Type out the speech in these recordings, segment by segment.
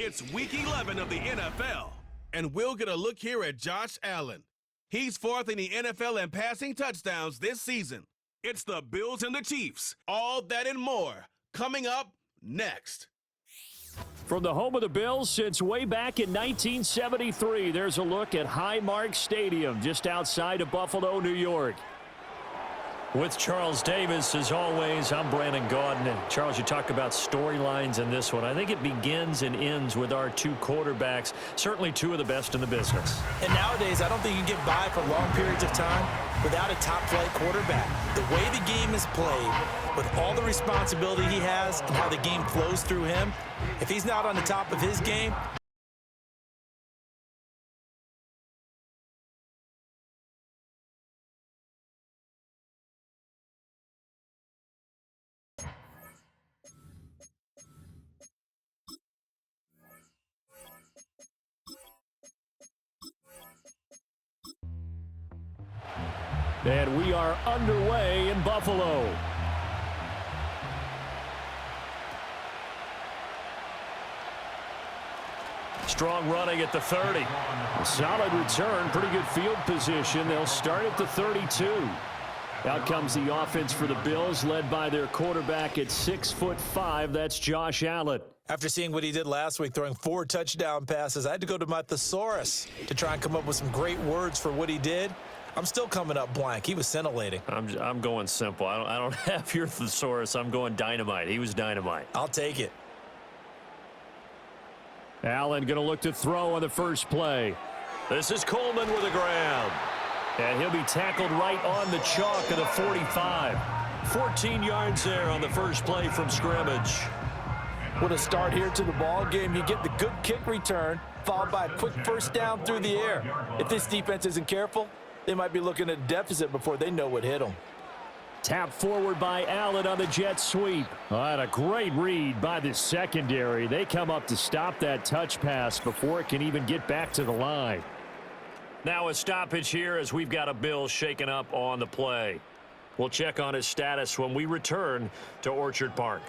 It's Week 11 of the NFL, and we'll get a look here at Josh Allen. He's fourth in the NFL in passing touchdowns this season. It's the Bills and the Chiefs. All that and more coming up next. From the home of the Bills since way back in 1973, there's a look at Highmark Stadium just outside of Buffalo, New York. With Charles Davis, as always, I'm Brandon Gaudin. And Charles, you talk about storylines in this one. I think it begins and ends with our two quarterbacks, certainly two of the best in the business. And nowadays, I don't think you can get by for long periods of time without a top-flight quarterback. The way the game is played, with all the responsibility he has and how the game flows through him, if he's not on the top of his game, And we are underway in Buffalo. Strong running at the 30. A solid return, pretty good field position. They'll start at the 32. Out comes the offense for the Bills, led by their quarterback at 6'5". That's Josh Allen. after seeing what he did last week, throwing 4 touchdown passes, I had to go to my thesaurus to try and come up with some great words for what he did. I'm still coming up blank. He was scintillating. I'm going simple. I don't have your thesaurus. I'm going dynamite. He was dynamite. I'll take it. Allen going to look to throw on the first play. This is Coleman with a grab. And he'll be tackled right on the chalk of the 45. 14 yards there on the first play from scrimmage. What a start here to the ball game. You get the good kick return, followed by a quick first down through the air. If this defense isn't careful, they might be looking at a deficit before they know what hit them. Tap forward by Allen on the jet sweep. And a great read by the secondary. They come up to stop that touch pass before it can even get back to the line. Now a stoppage here as we've got a Bill shaken up on the play. We'll check on his status when we return to Orchard Park.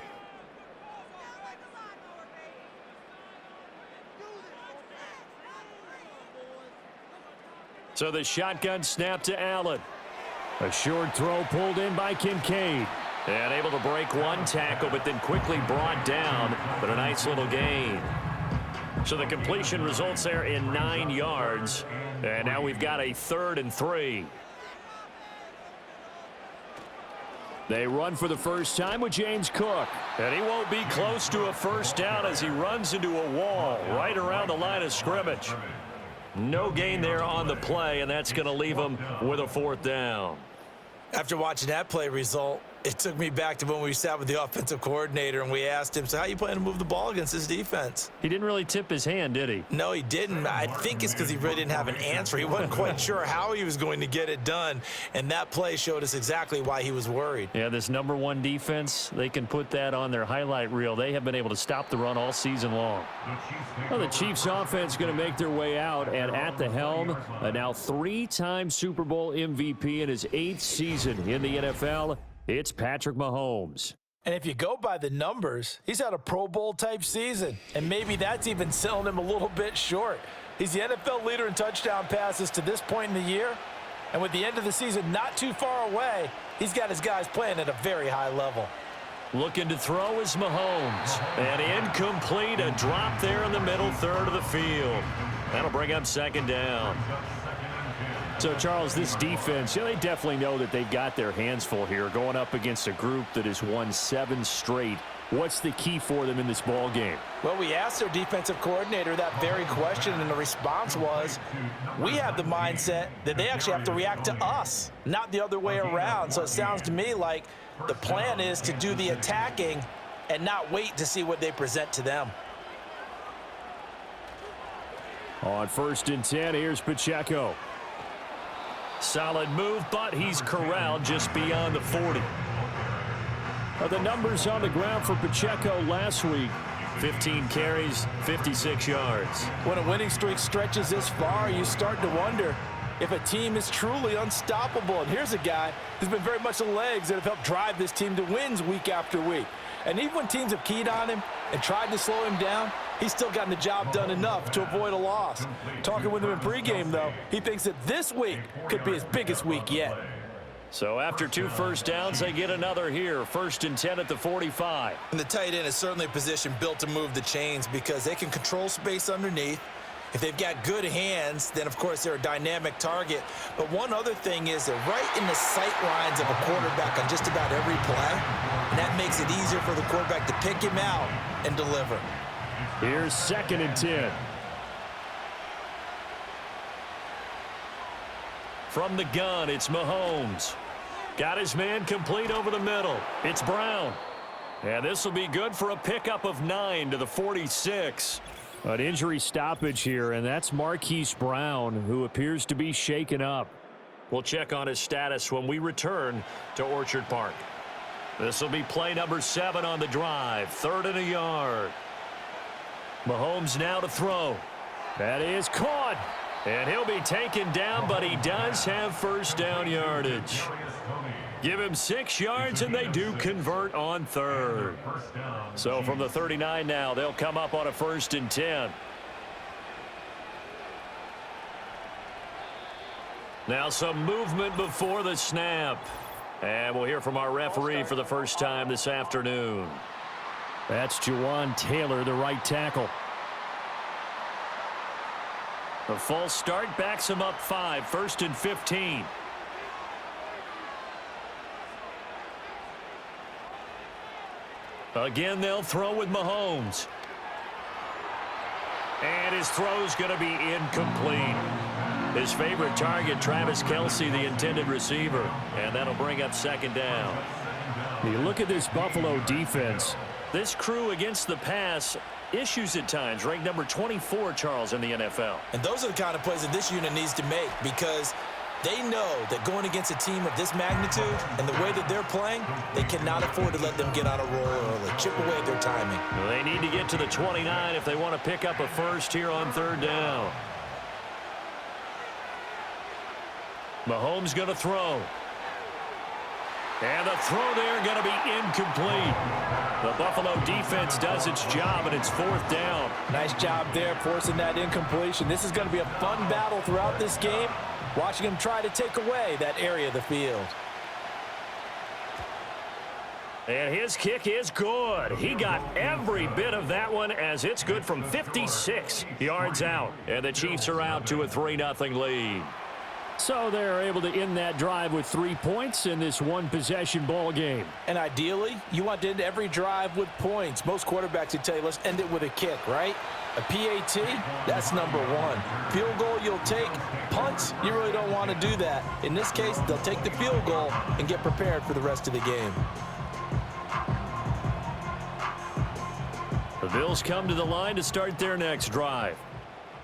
So the shotgun snap to Allen. A short throw pulled in by Kincaid. And able to break one tackle, but then quickly brought down. But a nice little gain. So the completion results there in 9 yards. And now we've got a 3rd and 3. They run for the first time with James Cook. And he won't be close to a first down as he runs into a wall right around the line of scrimmage. No gain there on the play, and that's going to leave him with a 4th down. After watching that play result, it took me back to when we sat with the offensive coordinator and we asked him, so how you plan to move the ball against this defense? He didn't really tip his hand, did he? No, he didn't. I think it's because he really didn't have an answer. He wasn't quite sure how he was going to get it done, and that play showed us exactly why he was worried. Yeah, this #1 defense, they can put that on their highlight reel. They have been able to stop the run all season long. Well, the Chiefs offense going to make their way out, and at the helm, a now 3-time Super Bowl MVP in his 8th season in the NFL, it's Patrick Mahomes. And if you go by the numbers, he's had a Pro Bowl-type season, and maybe that's even selling him a little bit short. He's the NFL leader in touchdown passes to this point in the year, and with the end of the season not too far away, he's got his guys playing at a very high level. Looking to throw is Mahomes. And incomplete, a drop there in the middle third of the field. That'll bring up 2nd down. So, Charles, this defense, they definitely know that they've got their hands full here going up against a group that has won 7 straight. What's the key for them in this ball game? Well, we asked their defensive coordinator that very question, and the response was, we have the mindset that they actually have to react to us, not the other way around. So it sounds to me like the plan is to do the attacking and not wait to see what they present to them. On 1st and 10, here's Pacheco. Solid move, but he's corralled just beyond the 40. The numbers on the ground for Pacheco last week: 15 carries, 56 yards. When a winning streak stretches this far, you start to wonder, if a team is truly unstoppable. And here's a guy who's been very much the legs that have helped drive this team to wins week after week. And even when teams have keyed on him and tried to slow him down, he's still gotten the job done enough to avoid a loss. Talking with him in pregame, though, he thinks that this week could be his biggest week yet. So after 2 first downs, they get another here. 1st and 10 at the 45. And the tight end is certainly a position built to move the chains because they can control space underneath. If they've got good hands, then, of course, they're a dynamic target. But one other thing is they're right in the sight lines of a quarterback on just about every play, and that makes it easier for the quarterback to pick him out and deliver. Here's 2nd and 10. From the gun, it's Mahomes. Got his man complete over the middle. It's Brown. And this will be good for a pickup of 9 to the 46. An injury stoppage here, and that's Marquise Brown, who appears to be shaken up. We'll check on his status when we return to Orchard Park. This will be play number 7 on the drive. 3rd and a yard. Mahomes now to throw. That is caught. And he'll be taken down, but he does have first down yardage. Give him 6 yards, and they do convert on 3rd. So from the 39 now, they'll come up on a 1st and 10. Now some movement before the snap. And we'll hear from our referee for the first time this afternoon. That's Juwan Taylor, the right tackle. The false start backs him up 5, 1st and 15. Again, they'll throw with Mahomes. And his throw's going to be incomplete. His favorite target, Travis Kelce, the intended receiver. And that'll bring up 2nd down. You look at this Buffalo defense. This crew against the pass, issues at times, ranked number 24, Charles, in the NFL. And those are the kind of plays that this unit needs to make because they know that going against a team of this magnitude and the way that they're playing, they cannot afford to let them get on a roll early, chip away at their timing. They need to get to the 29 if they want to pick up a first here on 3rd down. Mahomes going to throw. And the throw there going to be incomplete. The Buffalo defense does its job, and it's 4th down. Nice job there forcing that incompletion. This is going to be a fun battle throughout this game, watching him try to take away that area of the field. And his kick is good. He got every bit of that one as it's good from 56 yards out. And the Chiefs are out to a 3-0 lead. So they're able to end that drive with 3 points in this one-possession ball game. And ideally, you want to end every drive with points. Most quarterbacks would tell you, let's end it with a kick, right? A PAT, that's number 1. Field goal you'll take. Punts, you really don't want to do that. In this case, they'll take the field goal and get prepared for the rest of the game. The Bills come to the line to start their next drive.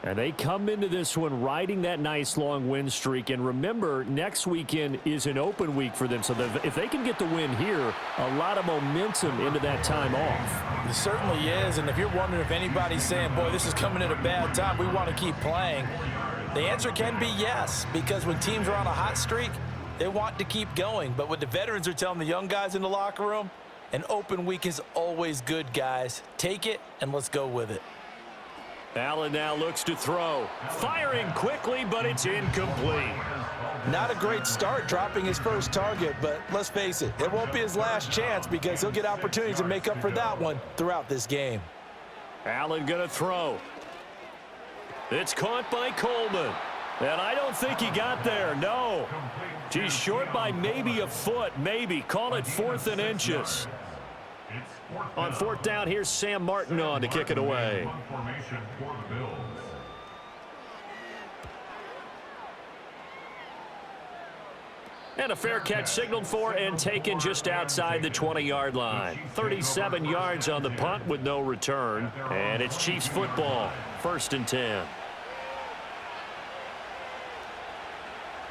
And they come into this one riding that nice long win streak. And remember, next weekend is an open week for them. So if they can get the win here, a lot of momentum into that time off. It certainly is. And if you're wondering if anybody's saying, boy, this is coming at a bad time, we want to keep playing, the answer can be yes. Because when teams are on a hot streak, they want to keep going. But what the veterans are telling the young guys in the locker room, an open week is always good, guys. Take it and let's go with it. Allen now looks to throw. Firing quickly, but it's incomplete. Not a great start dropping his first target, but let's face it, it won't be his last chance because he'll get opportunities to make up for that one throughout this game. Allen going to throw. It's caught by Coleman. And I don't think he got there, no. He's short by maybe a foot, maybe. Call it 4th and inches. On 4th down, here's Sam Martin on to kick it away. And a fair catch signaled for and taken just outside the 20-yard line. 37 yards on the punt with no return. And it's Chiefs football, 1st and 10.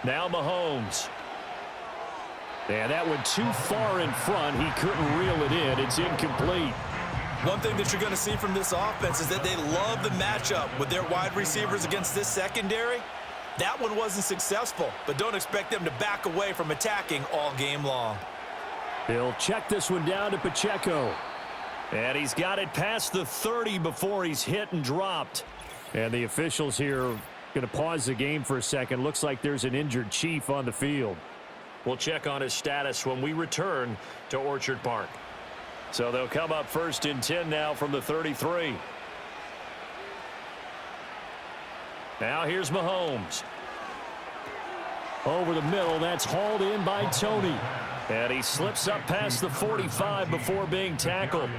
Now Mahomes. And that went too far in front. He couldn't reel it in. It's incomplete. One thing that you're going to see from this offense is that they love the matchup with their wide receivers against this secondary. That one wasn't successful, but don't expect them to back away from attacking all game long. He'll check this one down to Pacheco. And he's got it past the 30 before he's hit and dropped. And the officials here are going to pause the game for a second. Looks like there's an injured Chief on the field. We'll check on his status when we return to Orchard Park. So they'll come up 1st and 10 now from the 33. Now here's Mahomes. Over the middle, that's hauled in by Tony. And he slips up past the 45 before being tackled.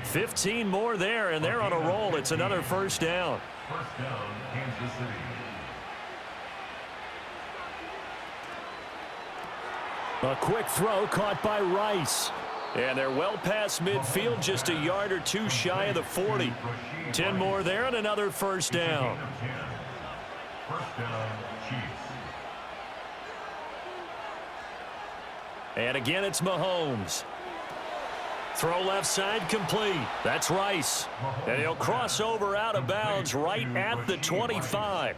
15 more there, and they're on a roll. It's another first down. First down, Kansas City. A quick throw caught by Rice. And they're well past midfield, just a yard or two shy of the 40. 10 more there and another first down. First down, Chiefs. And again, it's Mahomes. Throw left side complete. That's Rice. And he'll cross over out of bounds right at the 25.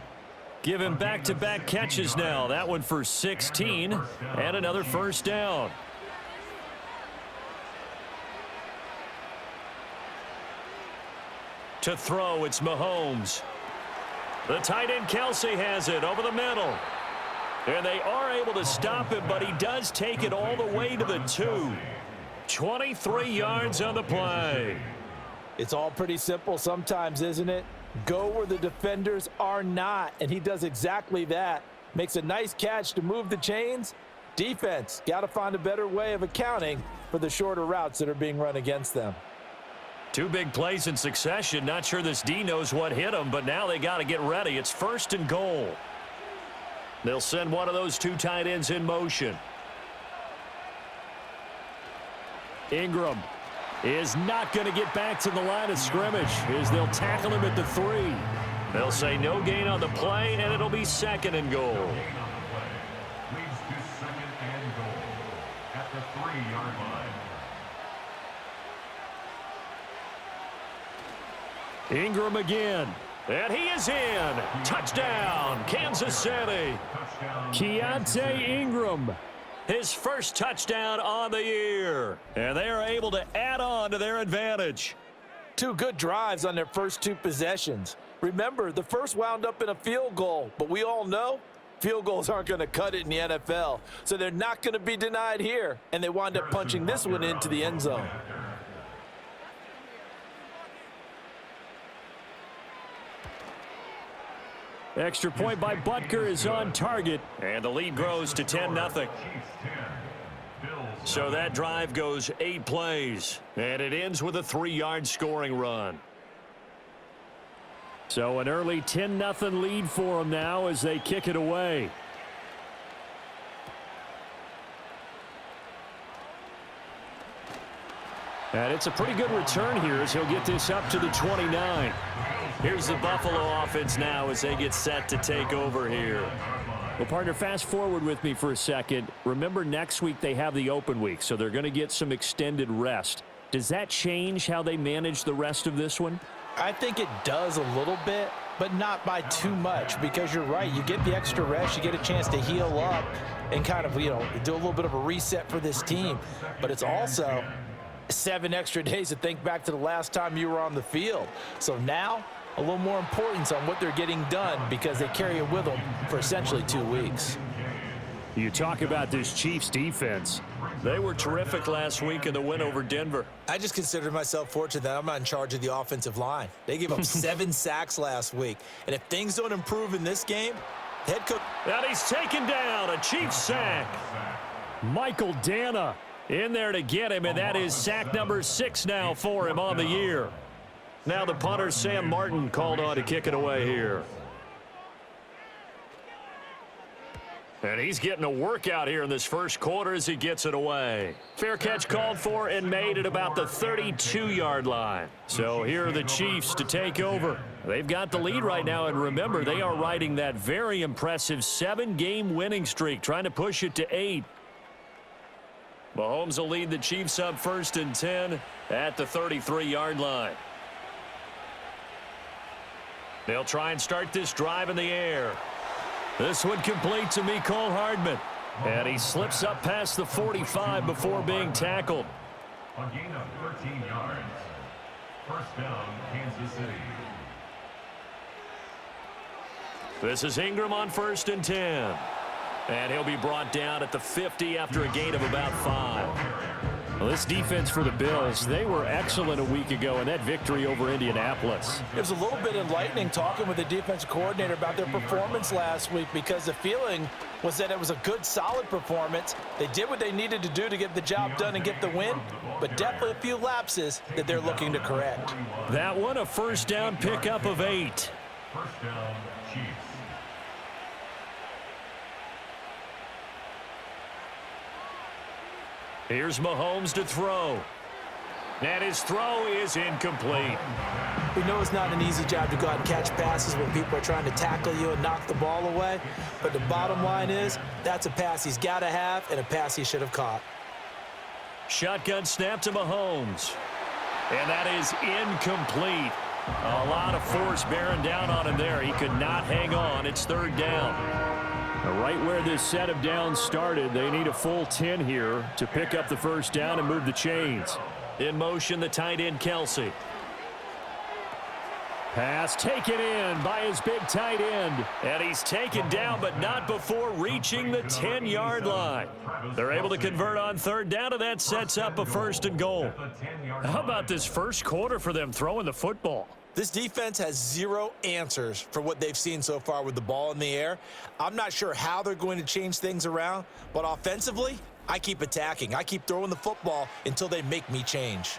Give him back-to-back catches now. That one for 16 and another first down. To throw, it's Mahomes. The tight end Kelsey has it over the middle. And they are able to stop him, but he does take it all the way to the 2. 23 yards on the play. It's all pretty simple sometimes, isn't it? Go where the defenders are not, and he does exactly that. Makes a nice catch to move the chains. Defense, got to find a better way of accounting for the shorter routes that are being run against them. 2 big plays in succession. Not sure this D knows what hit him, but now they got to get ready. It's 1st and goal. They'll send one of those 2 tight ends in motion. Ingram is not going to get back to the line of scrimmage as they'll tackle him at the 3. They'll say no gain on the play, and it'll be 2nd and goal. Gain on the play. Leads to 2nd and goal at the 3-yard line. Ingram again. And he is in. Touchdown, Kansas City. Keontae Ingram. His first touchdown on the year. And they are able to add on to their advantage. 2 good drives on their first 2 possessions. Remember, the first wound up in a field goal, but we all know field goals aren't going to cut it in the NFL. So they're not going to be denied here, and they wind up punching this one into the end zone. Extra point by Butker is on target, and the lead grows to 10-0. So that drive goes 8 plays, and it ends with a 3-yard scoring run. So an early 10-0 lead for them now as they kick it away. And it's a pretty good return here as he'll get this up to the 29. Here's the Buffalo offense now as they get set to take over here. Well, partner, fast forward with me for a second. Remember, next week they have the open week, so they're going to get some extended rest. Does that change how they manage the rest of this one? I think it does a little bit, but not by too much, because you're right. You get the extra rest, you get a chance to heal up and kind of, do a little bit of a reset for this team. But it's also 7 extra days to think back to the last time you were on the field. So now, a little more importance on what they're getting done because they carry it with them for essentially 2 weeks. You talk about this Chiefs defense. They were terrific last week in the win over Denver. I just consider myself fortunate that I'm not in charge of the offensive line. They gave up 7 sacks last week. And if things don't improve in this game, head coach... And he's taken down, a Chiefs sack. Michael Dana in there to get him, and that is sack number 6 now for him on the year. Now the punter, Sam Martin, called on to kick it away here. And he's getting a workout here in this first quarter as he gets it away. Fair catch called for and made at about the 32-yard line. So here are the Chiefs to take over. They've got the lead right now, and remember, they are riding that very impressive 7-game winning streak, trying to push it to 8. Mahomes will lead the Chiefs up 1st and 10 at the 33-yard line. They'll try and start this drive in the air. This one complete to Mecole Hardman. And he slips up past the 45 before being tackled. A gain of 13 yards. First down, Kansas City. This is Ingram on 1st and 10. And he'll be brought down at the 50 after a gain of about 5. Well, this defense for the Bills, they were excellent a week ago in that victory over Indianapolis. It was a little bit enlightening talking with the defensive coordinator about their performance last week, because the feeling was that it was a good, solid performance. They did what they needed to do to get the job done and get the win, but definitely a few lapses that they're looking to correct. That one, a first down pickup of 8. First down, Chiefs. Here's Mahomes to throw. And his throw is incomplete. We know it's not an easy job to go out and catch passes when people are trying to tackle you and knock the ball away, but the bottom line is that's a pass he's got to have and a pass he should have caught. Shotgun snap to Mahomes. And that is incomplete. A lot of force bearing down on him there. He could not hang on. It's 3rd down. Right where this set of downs started, they need a full 10 here to pick up the first down and move the chains. In motion, the tight end, Kelsey. Pass taken in by his big tight end. And he's taken down, but not before reaching the 10-yard line. They're able to convert on 3rd down, and that sets up a 1st and goal. How about this first quarter for them throwing the football? This defense has 0 answers for what they've seen so far with the ball in the air. I'm not sure how they're going to change things around, but offensively, I keep attacking. I keep throwing the football until they make me change.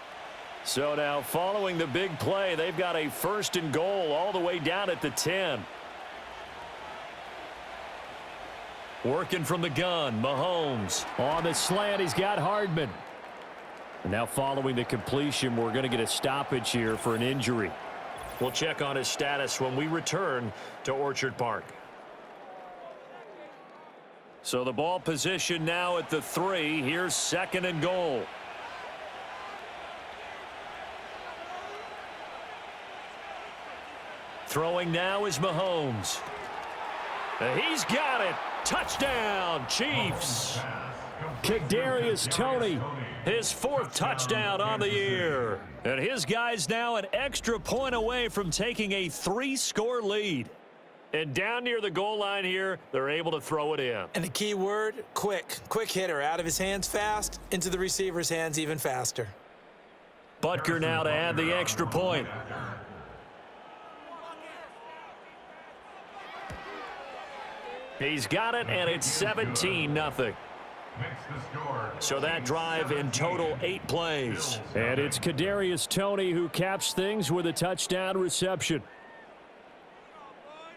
So now, following the big play, they've got a 1st and goal all the way down at the 10. Working from the gun, Mahomes. On the slant, he's got Hardman. And now following the completion, we're going to get a stoppage here for an injury. We'll check on his status when we return to Orchard Park. So the ball position now at the 3. Here's 2nd and goal. Throwing now is Mahomes. He's got it. Touchdown, Chiefs. Kadarius Toney. His 4th touchdown on the year. And his guys now an extra point away from taking a 3-score lead. And down near the goal line here, they're able to throw it in. And the key word, quick. Quick hitter, out of his hands fast, into the receiver's hands even faster. Butker now to add the extra point. He's got it, and it's 17-0. So that drive in total 8 plays. And it's Kadarius Toney who caps things with a touchdown reception.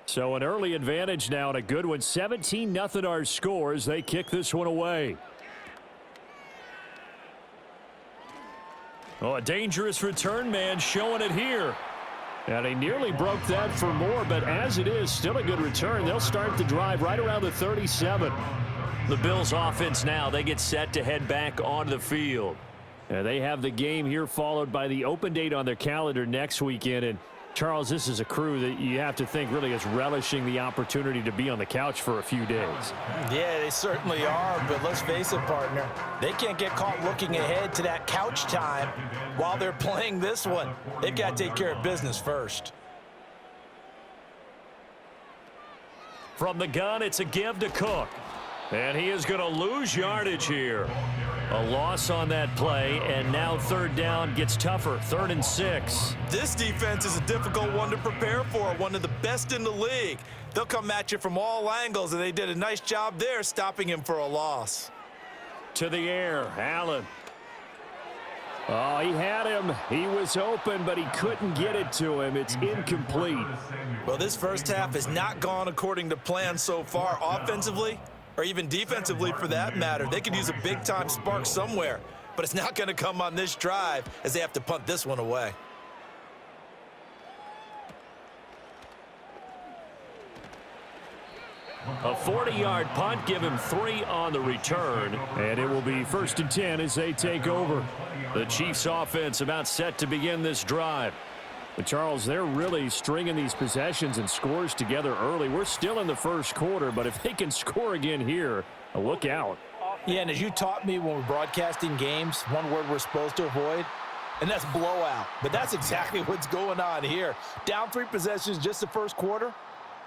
So an early advantage now and a good one. 17-0 our score as they kick this one away. Oh, a dangerous return man showing it here. And he nearly broke that for more, but as it is, still a good return. They'll start the drive right around the 37. The Bills offense now, they get set to head back onto the field. And they have the game here followed by the open date on their calendar next weekend. And Charles, this is a crew that you have to think really is relishing the opportunity to be on the couch for a few days. Yeah, they certainly are, but let's face it, partner. They can't get caught looking ahead to that couch time while they're playing this one. They've got to take care of business first. From the gun, it's a give to Cook. And he is going to lose yardage here. A loss on that play, and now 3rd down gets tougher. 3rd and 6. This defense is a difficult one to prepare for, one of the best in the league. They'll come at you from all angles, and they did a nice job there stopping him for a loss. To the air, Allen. Oh, he had him. He was open, but he couldn't get it to him. It's incomplete. Well, this first half has not gone according to plan so far offensively, or even defensively for that matter. They could use a big-time spark somewhere, but it's not going to come on this drive as they have to punt this one away. A 40-yard punt, give him 3 on the return. And it will be 1st and 10 as they take over. The Chiefs offense about set to begin this drive. But Charles, they're really stringing these possessions and scores together early. We're still in the first quarter, but if they can score again here, look out. Yeah, and as you taught me when we're broadcasting games, one word we're supposed to avoid, and that's blowout. But that's exactly what's going on here. Down 3 possessions just the first quarter.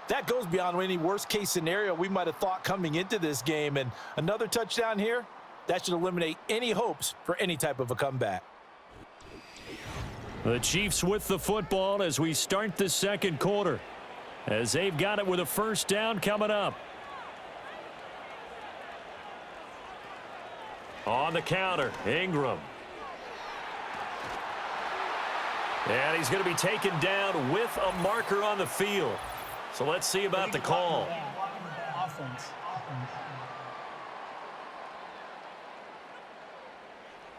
That goes beyond any worst-case scenario we might have thought coming into this game. And another touchdown here, that should eliminate any hopes for any type of a comeback. The Chiefs with the football as we start the second quarter, as they've got it with a first down coming up. On the counter, Ingram. And he's going to be taken down with a marker on the field. So let's see about the call.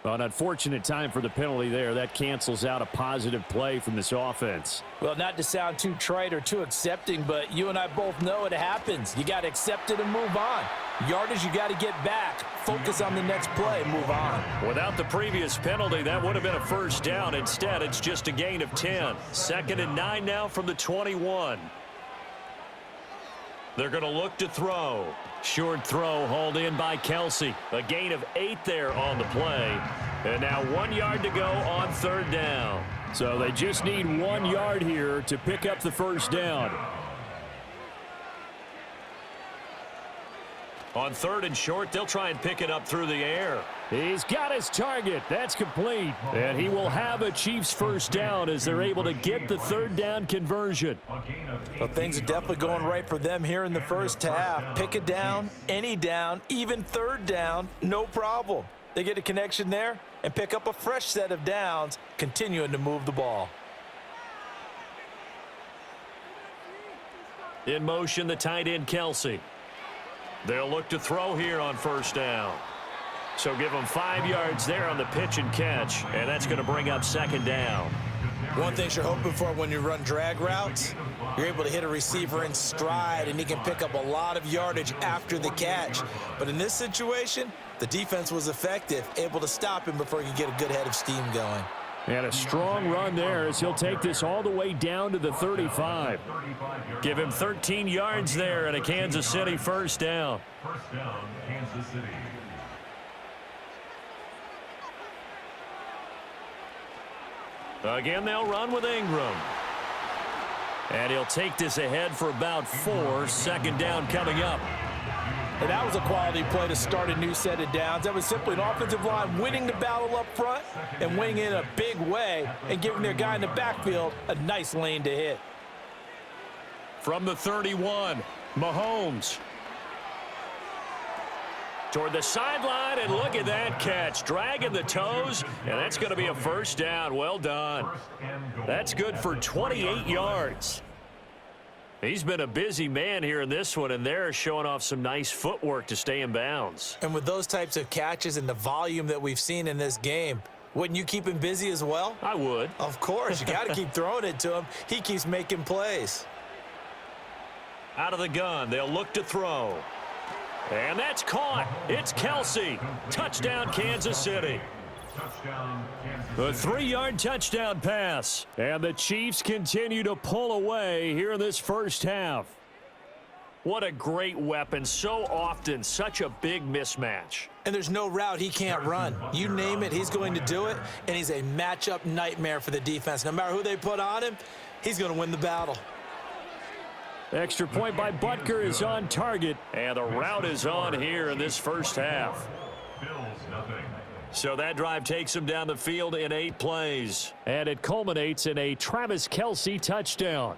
Well, an unfortunate time for the penalty there. That cancels out a positive play from this offense. Well, not to sound too trite or too accepting, but you and I both know it happens. You got to accept it and move on. Yardage, you got to get back. Focus on the next play, move on. Without the previous penalty, that would have been a first down. Instead, it's just a gain of 10. 2nd and 9 now from the 21. They're going to look to throw. Short throw hauled in by Kelsey. A gain of 8 there on the play. And now 1 yard to go on 3rd down. So they just need 1 yard here to pick up the first down. On 3rd and short, they'll try and pick it up through the air. He's got his target. That's complete. And he will have a Chiefs first down as they're able to get the 3rd down conversion. Well, things are definitely going right for them here in the first half. Pick it down, any down, even 3rd down, no problem. They get a connection there and pick up a fresh set of downs, continuing to move the ball. In motion, the tight end, Kelsey. They'll look to throw here on 1st down. So give them 5 yards there on the pitch and catch, and that's going to bring up 2nd down. One thing you're hoping for when you run drag routes, you're able to hit a receiver in stride, and he can pick up a lot of yardage after the catch. But in this situation, the defense was effective, able to stop him before he could get a good head of steam going. And a strong run there as he'll take this all the way down to the 35. Give him 13 yards there and a Kansas City first down. First down, Kansas City. Again, they'll run with Ingram. And he'll take this ahead for about 4. 2nd down coming up. And that was a quality play to start a new set of downs. That was simply an offensive line winning the battle up front and winning in a big way and giving their guy in the backfield a nice lane to hit. From the 31, Mahomes. Toward the sideline, and look at that catch. Dragging the toes, and that's going to be a first down. Well done. That's good for 28 yards. He's been a busy man here in this one, and they're showing off some nice footwork to stay in bounds. And with those types of catches and the volume that we've seen in this game, wouldn't you keep him busy as well? I would. Of course. You got to keep throwing it to him. He keeps making plays. Out of the gun, they'll look to throw. And that's caught. It's Kelsey. Touchdown, Kansas City. A 3-yard touchdown pass. And the Chiefs continue to pull away here in this first half. What a great weapon. So often, such a big mismatch. And there's no route he can't run. You name it, he's going to do it. And he's a matchup nightmare for the defense. No matter who they put on him, he's going to win the battle. Extra point by Butker is on target. And the route is on here in this first half. So that drive takes him down the field in 8 plays. And it culminates in a Travis Kelce touchdown.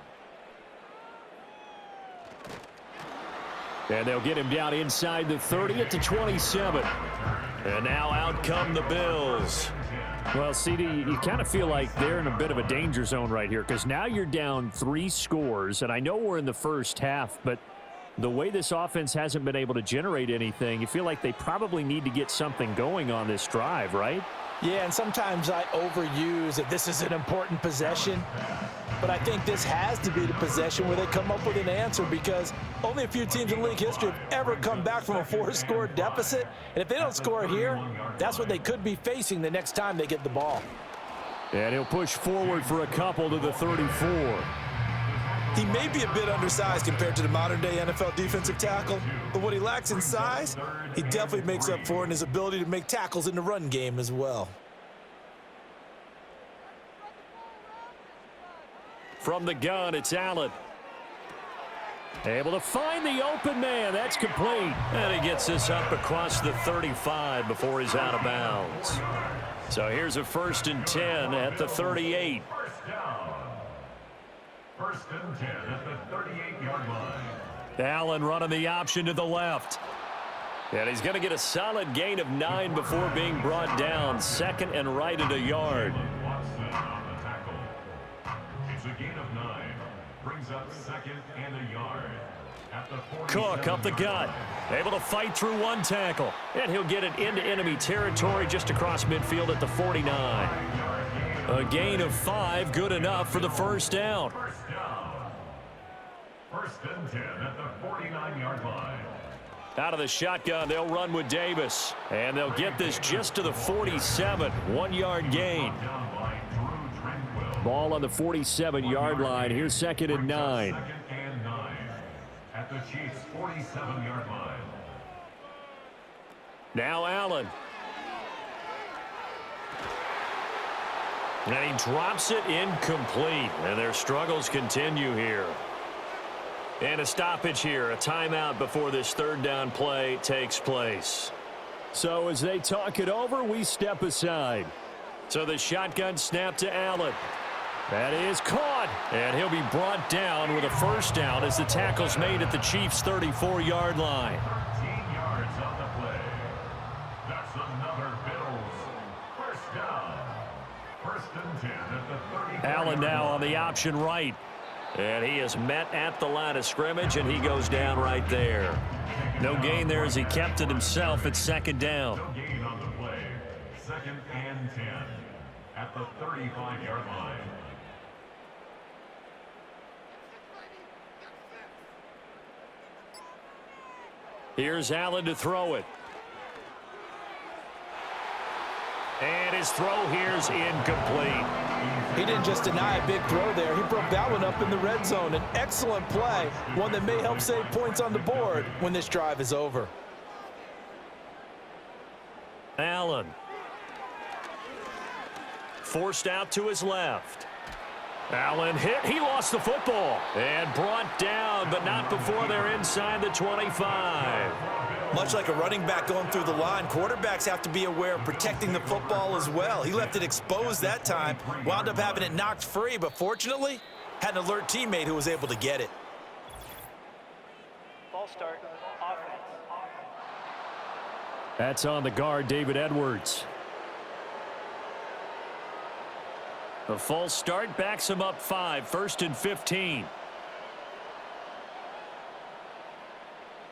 And they'll get him down inside the 30 at the 27. And now out come the Bills. Well, CD, you kind of feel like they're in a bit of a danger zone right here because now you're down 3 scores, and I know we're in the first half, but the way this offense hasn't been able to generate anything, you feel like they probably need to get something going on this drive, right? Yeah, and sometimes I overuse that this is an important possession, but I think this has to be the possession where they come up with an answer because only a few teams in league history have ever come back from a 4-score deficit, and if they don't score here, that's what they could be facing the next time they get the ball. And he'll push forward for a couple to the 34. He may be a bit undersized compared to the modern-day NFL defensive tackle, but what he lacks in size, he definitely makes up for in his ability to make tackles in the run game as well. From the gun, it's Allen. Able to find the open man. That's complete. And he gets this up across the 35 before he's out of bounds. So here's a 1st and 10 at the 38. First down. 1st and 10 at the 38-yard line. Allen running the option to the left. And he's going to get a solid gain of 9 before being brought down. 2nd and right at a yard. Watson on the tackle. It's a gain of 9. Brings up 2nd and a yard. At the 47. Cook up the gut. Able to fight through one tackle. And he'll get it into enemy territory just across midfield at the 49. A gain of 5, good enough for the 1st down. First down. 1st and 10 at the 49-yard line. Out of the shotgun, they'll run with Davis. And they'll get this just to the 47. 1-yard gain. Down by Drew Tranquill. Ball on the 47-yard line. Here's 2nd and 9. 2nd and 9 at the Chiefs' 47-yard line. Now Allen. And he drops it incomplete. And their struggles continue here. And a stoppage here. A timeout before this 3rd down play takes place. So as they talk it over, we step aside. So the shotgun snap to Allen. That is caught. And he'll be brought down with a 1st down as the tackle's made at the Chiefs' 34-yard line. 13 yards on the play. That's another Bills. First down. 1st and 10 at the 30. Allen now on the option right. And he is met at the line of scrimmage, and he goes down right there. No gain there as he kept it himself at 2nd down. No gain on the play. 2nd and 10 at the 35-yard line. Here's Allen to throw it. And his throw here's incomplete. He didn't just deny a big throw there. He broke that one up in the red zone. An excellent play, one that may help save points on the board when this drive is over. Allen. Forced out to his left. Allen hit. He lost the football. And brought down, but not before they're inside the 25. Much like a running back going through the line, quarterbacks have to be aware of protecting the football as well. He left it exposed that time, wound up having it knocked free, but fortunately, had an alert teammate who was able to get it. Ball start, offense. That's on the guard, David Edwards. The false start backs him up 5, 1st and 15.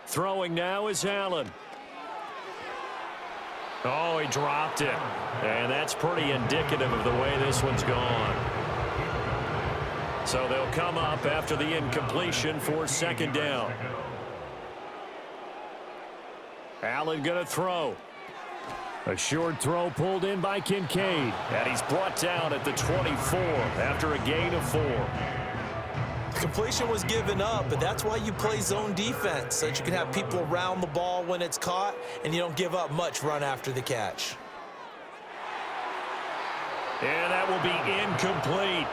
Throwing now is Allen. Oh, he dropped it. And that's pretty indicative of the way this one's gone. So they'll come up after the incompletion for 2nd down. Allen going to throw. A short throw pulled in by Kincaid. And he's brought down at the 24 after a gain of 4. The completion was given up, but that's why you play zone defense, so that you can have people around the ball when it's caught, and you don't give up much run after the catch. And that will be incomplete.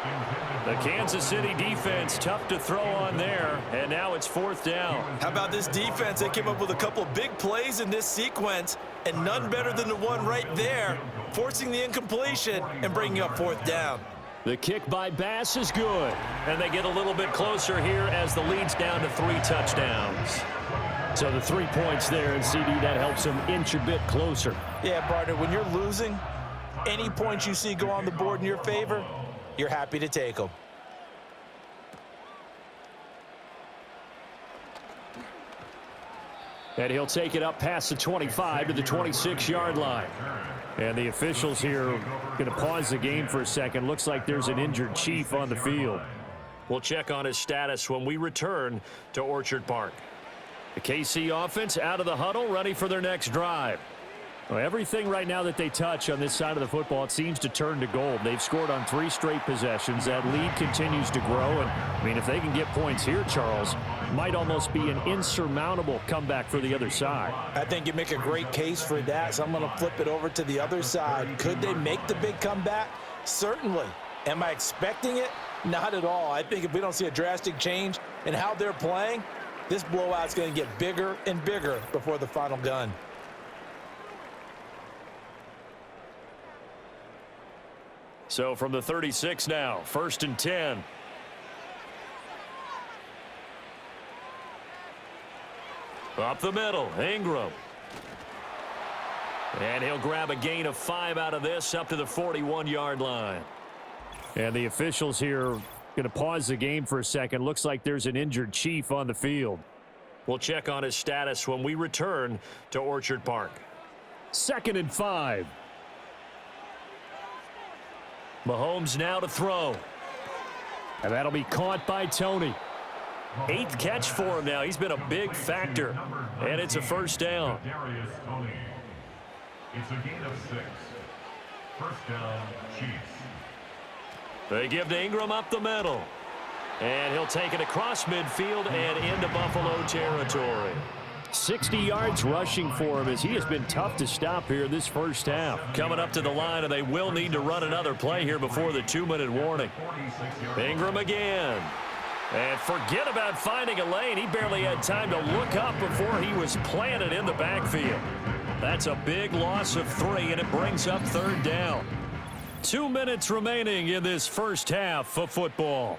The Kansas City defense tough to throw on there, and now it's 4th down. How about this defense? They came up with a couple of big plays in this sequence, and none better than the one right there, forcing the incompletion and bringing up 4th down. The kick by Bass is good, and they get a little bit closer here as the lead's down to 3 touchdowns. So the 3 points there, and CD, that helps them inch a bit closer. Yeah, partner, when you're losing, any points you see go on the board in your favor, you're happy to take them. And he'll take it up past the 25 to the 26-yard line. And the officials here are going to pause the game for a second. Looks like there's an injured Chief on the field. We'll check on his status when we return to Orchard Park. The KC offense out of the huddle, ready for their next drive. Well, everything right now that they touch on this side of the football, it seems to turn to gold. They've scored on 3 straight possessions. That lead continues to grow. And, I mean, if they can get points here, Charles, might almost be an insurmountable comeback for the other side. I think you make a great case for that, so I'm going to flip it over to the other side. Could they make the big comeback? Certainly. Am I expecting it? Not at all. I think if we don't see a drastic change in how they're playing, this blowout's going to get bigger and bigger before the final gun. So from the 36 now, 1st and 10. Up the middle, Ingram. And he'll grab a gain of 5 out of this up to the 41-yard line. And the officials here going to pause the game for a second. Looks like there's an injured Chief on the field. We'll check on his status when we return to Orchard Park. 2nd and 5. Mahomes now to throw. And that'll be caught by Tony. 8th catch for him now. He's been a big factor. And it's a first down. Darius Tony. It's a gain of 6. First down, Chiefs. They give to Ingram up the middle. And he'll take it across midfield and into Buffalo territory. 60 yards rushing for him as he has been tough to stop here this first half. Coming up to the line, and they will need to run another play here before the 2-minute warning. Ingram again. And forget about finding a lane. He barely had time to look up before he was planted in the backfield. That's a big loss of 3, and it brings up 3rd down. 2 minutes remaining in this first half of football.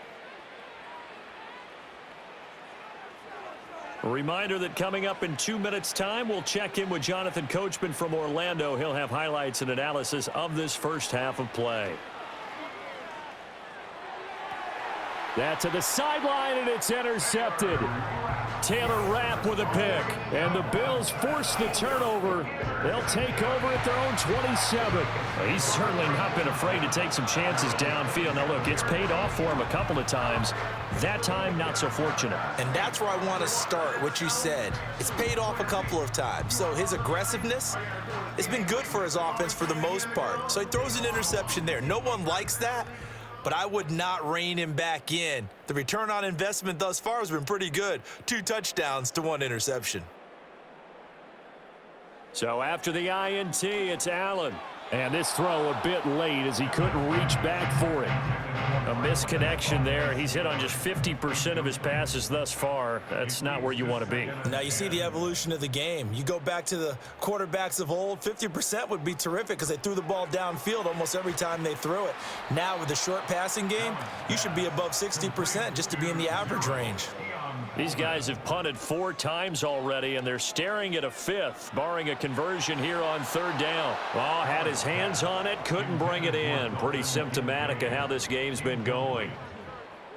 A reminder that coming up in 2 minutes' time, we'll check in with Jonathan Coachman from Orlando. He'll have highlights and analysis of this first half of play. That to the sideline, and it's intercepted. Taylor Rapp with a pick, and the Bills force the turnover. They'll take over at their own 27. Well, he's certainly not been afraid to take some chances downfield. Now, look, it's paid off for him a couple of times. That time, not so fortunate. And that's where I want to start, what you said. It's paid off a couple of times. So his aggressiveness has been good for his offense for the most part. So he throws an interception there. No one likes that, but I would not rein him back in. The return on investment thus far has been pretty good. 2 touchdowns to 1 interception. So after the INT, it's Allen. And this throw a bit late as he couldn't reach back for it. A misconnection there. He's hit on just 50% of his passes thus far. That's not where you want to be. Now you see the evolution of the game. You go back to the quarterbacks of old, 50% would be terrific because they threw the ball downfield almost every time they threw it. Now with the short passing game, you should be above 60% just to be in the average range. These guys have punted 4 times already, and they're staring at a 5th, barring a conversion here on 3rd down. Oh, had his hands on it, couldn't bring it in. Pretty symptomatic of how this game's been going.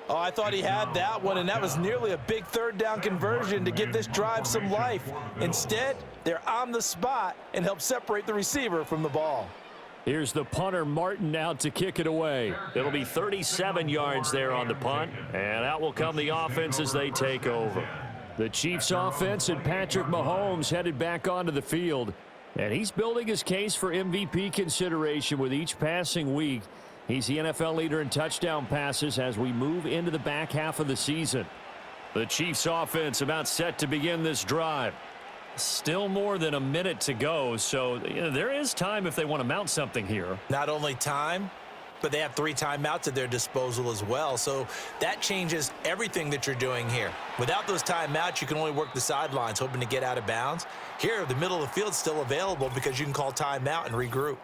Oh, I thought he had that one, and that was nearly a big 3rd down conversion to give this drive some life. Instead, they're on the spot and help separate the receiver from the ball. Here's the punter, Martin, out to kick it away. It'll be 37 yards there on the punt, and out will come the offense as they take over. The Chiefs offense and Patrick Mahomes headed back onto the field, and he's building his case for MVP consideration with each passing week. He's the NFL leader in touchdown passes as we move into the back half of the season. The Chiefs offense about set to begin this drive. Still more than a minute to go, so there is time if they want to mount something here. Not only time, but they have 3 timeouts at their disposal as well. So that changes everything that you're doing here. Without those timeouts, you can only work the sidelines, hoping to get out of bounds. Here, the middle of the field's still available because you can call timeout and regroup.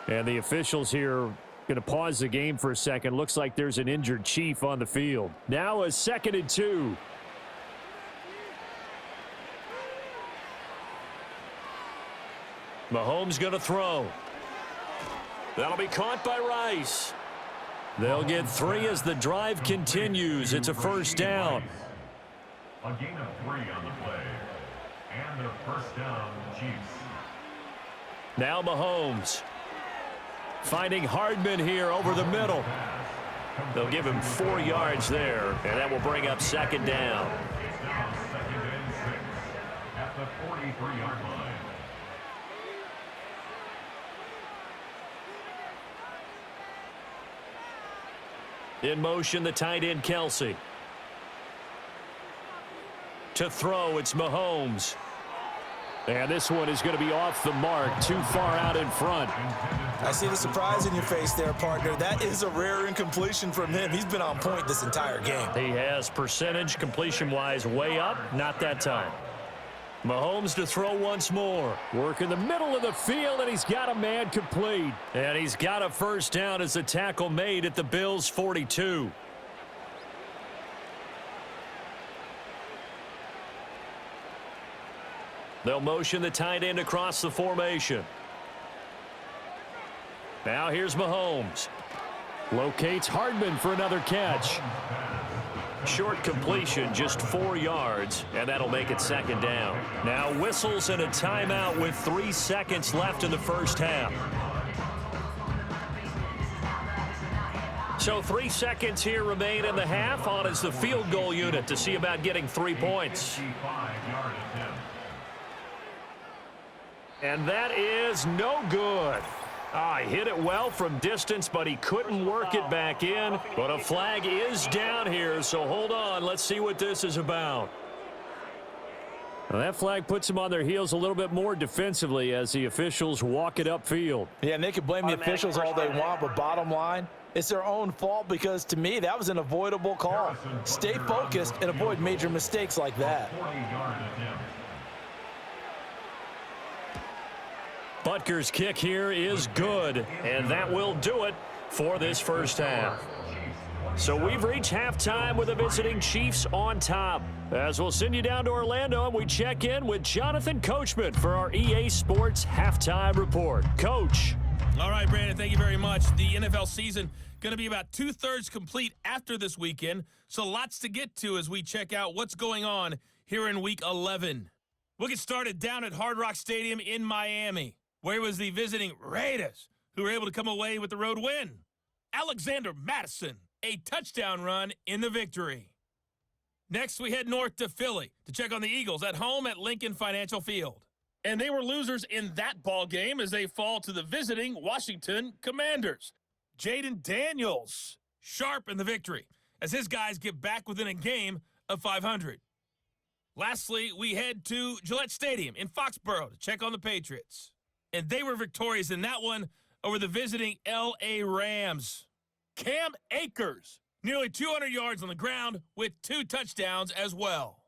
And the officials here going to pause the game for a second. Looks like there's an injured Chief on the field. Now a 2nd and 2. Mahomes going to throw. That'll be caught by Rice. They'll get 3 as the drive continues. It's a first down. A gain of 3 on the play. And a first down, Chiefs. Now Mahomes. Finding Hardman here over the middle. They'll give him 4 yards there, and that will bring up 2nd down. It's now 2nd and 6 at the 43-yard line. In motion, the tight end, Kelsey. To throw, it's Mahomes. And this one is going to be off the mark, too far out in front. I see the surprise in your face there, partner. That is a rare incompletion from him. He's been on point this entire game. He has percentage completion-wise way up, not that time. Mahomes to throw once more. Work in the middle of the field, and he's got a man complete. And he's got a first down as the tackle made at the Bills' 42. They'll motion the tight end across the formation. Now here's Mahomes. Locates Hardman for another catch. Short completion, just 4 yards, and that'll make it second down. Now whistles and a timeout with 3 seconds left in the first half. So 3 seconds here remain in the half. On is the field goal unit to see about getting 3 points. And that is no good. He hit it well from distance, but he couldn't work it back in. But a flag is down here, so hold on. Let's see what this is about. Well, that flag puts them on their heels a little bit more defensively as the officials walk it upfield. Yeah, and they can blame the officials all they want, but bottom line, it's their own fault because, to me, that was an avoidable call. Stay focused and avoid major mistakes like that. Butker's kick here is good, and that will do it for this first half. So we've reached halftime with the visiting Chiefs on top. As we'll send you down to Orlando, and we check in with Jonathan Coachman for our EA Sports Halftime Report. Coach. All right, Brandon, thank you very much. The NFL season going to be about 2/3 complete after this weekend, so lots to get to as we check out what's going on here in Week 11. We'll get started down at Hard Rock Stadium in Miami, where it was the visiting Raiders who were able to come away with the road win. Alexander Mattison, a touchdown run in the victory. Next, we head north to Philly to check on the Eagles at home at Lincoln Financial Field. And they were losers in that ball game as they fall to the visiting Washington Commanders. Jaden Daniels, sharp in the victory as his guys get back within a game of 500. Lastly, we head to Gillette Stadium in Foxborough to check on the Patriots. And they were victorious in that one over the visiting L.A. Rams. Cam Akers, nearly 200 yards on the ground with 2 touchdowns as well.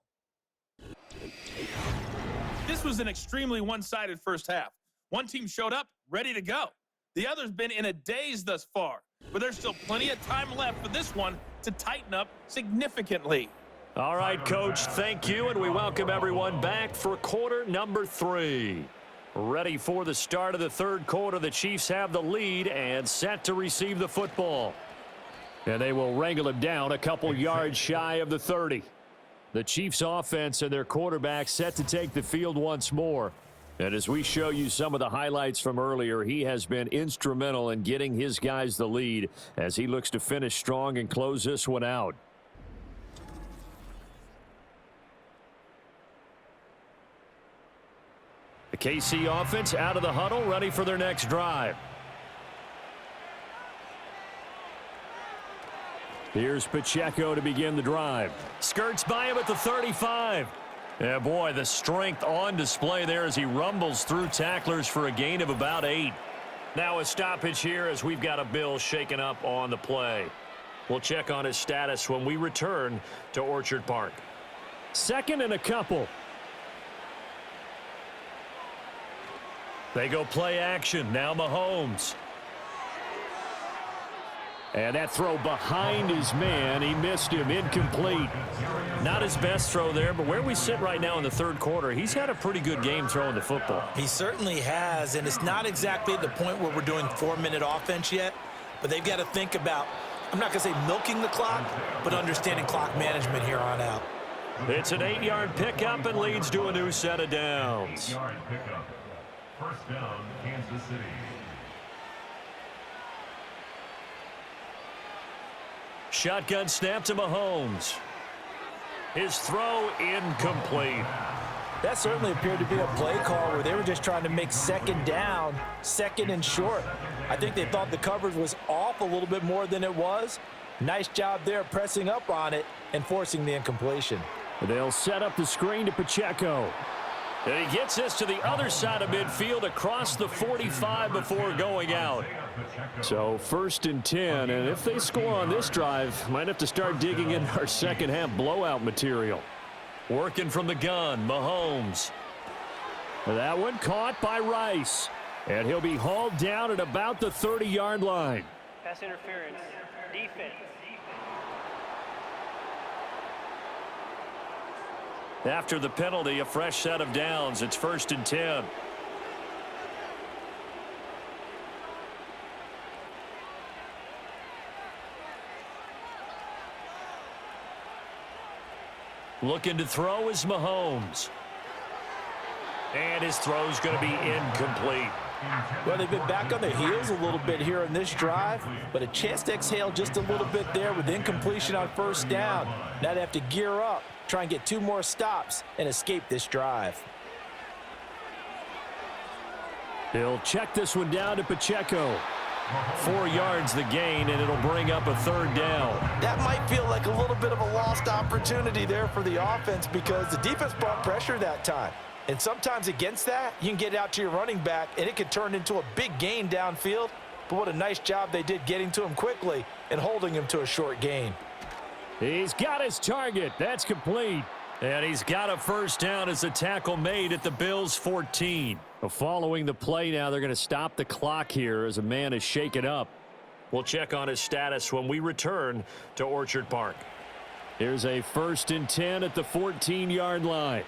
This was an extremely one-sided first half. One team showed up, ready to go. The other's been in a daze thus far, but there's still plenty of time left for this one to tighten up significantly. All right, Coach, thank you, and we welcome everyone back for quarter number 3. Ready for the start of the third quarter. The Chiefs have the lead and set to receive the football. And they will wrangle him down a couple yards shy of the 30. The Chiefs offense and their quarterback set to take the field once more. And as we show you some of the highlights from earlier, he has been instrumental in getting his guys the lead as he looks to finish strong and close this one out. The KC offense out of the huddle, ready for their next drive. Here's Pacheco to begin the drive. Skirts by him at the 35. Yeah, boy, the strength on display there as he rumbles through tacklers for a gain of about 8. Now a stoppage here as we've got a Bill shaken up on the play. We'll check on his status when we return to Orchard Park. 2nd and a couple. They go play action. Now Mahomes. And that throw behind his man. He missed him. Incomplete. Not his best throw there, but where we sit right now in the third quarter, he's had a pretty good game throwing the football. He certainly has, and it's not exactly at the point where we're doing 4-minute offense yet, but they've got to think about, I'm not going to say milking the clock, but understanding clock management here on out. It's an 8-yard pickup and leads to a new set of downs. 8-yard pickup. First down, Kansas City. Shotgun snap to Mahomes. His throw incomplete. That certainly appeared to be a play call where they were just trying to make second down, second and short. I think they thought the coverage was off a little bit more than it was, Nice job there pressing up on it and forcing the incompletion. They'll set up the screen to Pacheco. And he gets this to the other side of midfield across the 45 before going out. So 1st and 10, and if they score on this drive, might have to start digging in our second half blowout material. Working from the gun, Mahomes. That one caught by Rice. And he'll be hauled down at about the 30-yard line. Pass interference. Defense. After the penalty, a fresh set of downs. It's 1st and 10. Looking to throw is Mahomes. And his throw's going to be incomplete. Well, they've been back on their heels a little bit here in this drive, but a chance to exhale just a little bit there with incompletion on 1st down. Now they have to gear up, try and get 2 more stops, and escape this drive. He'll check this one down to Pacheco. 4 yards the gain, and it'll bring up a 3rd down. That might feel like a little bit of a lost opportunity there for the offense because the defense brought pressure that time. And sometimes against that, you can get out to your running back, and it can turn into a big gain downfield. But what a nice job they did getting to him quickly and holding him to a short gain. He's got his target. That's complete. And he's got a 1st down as the tackle made at the Bills' 14. Following the play now, they're going to stop the clock here as a man is shaken up. We'll check on his status when we return to Orchard Park. Here's a 1st and 10 at the 14-yard line.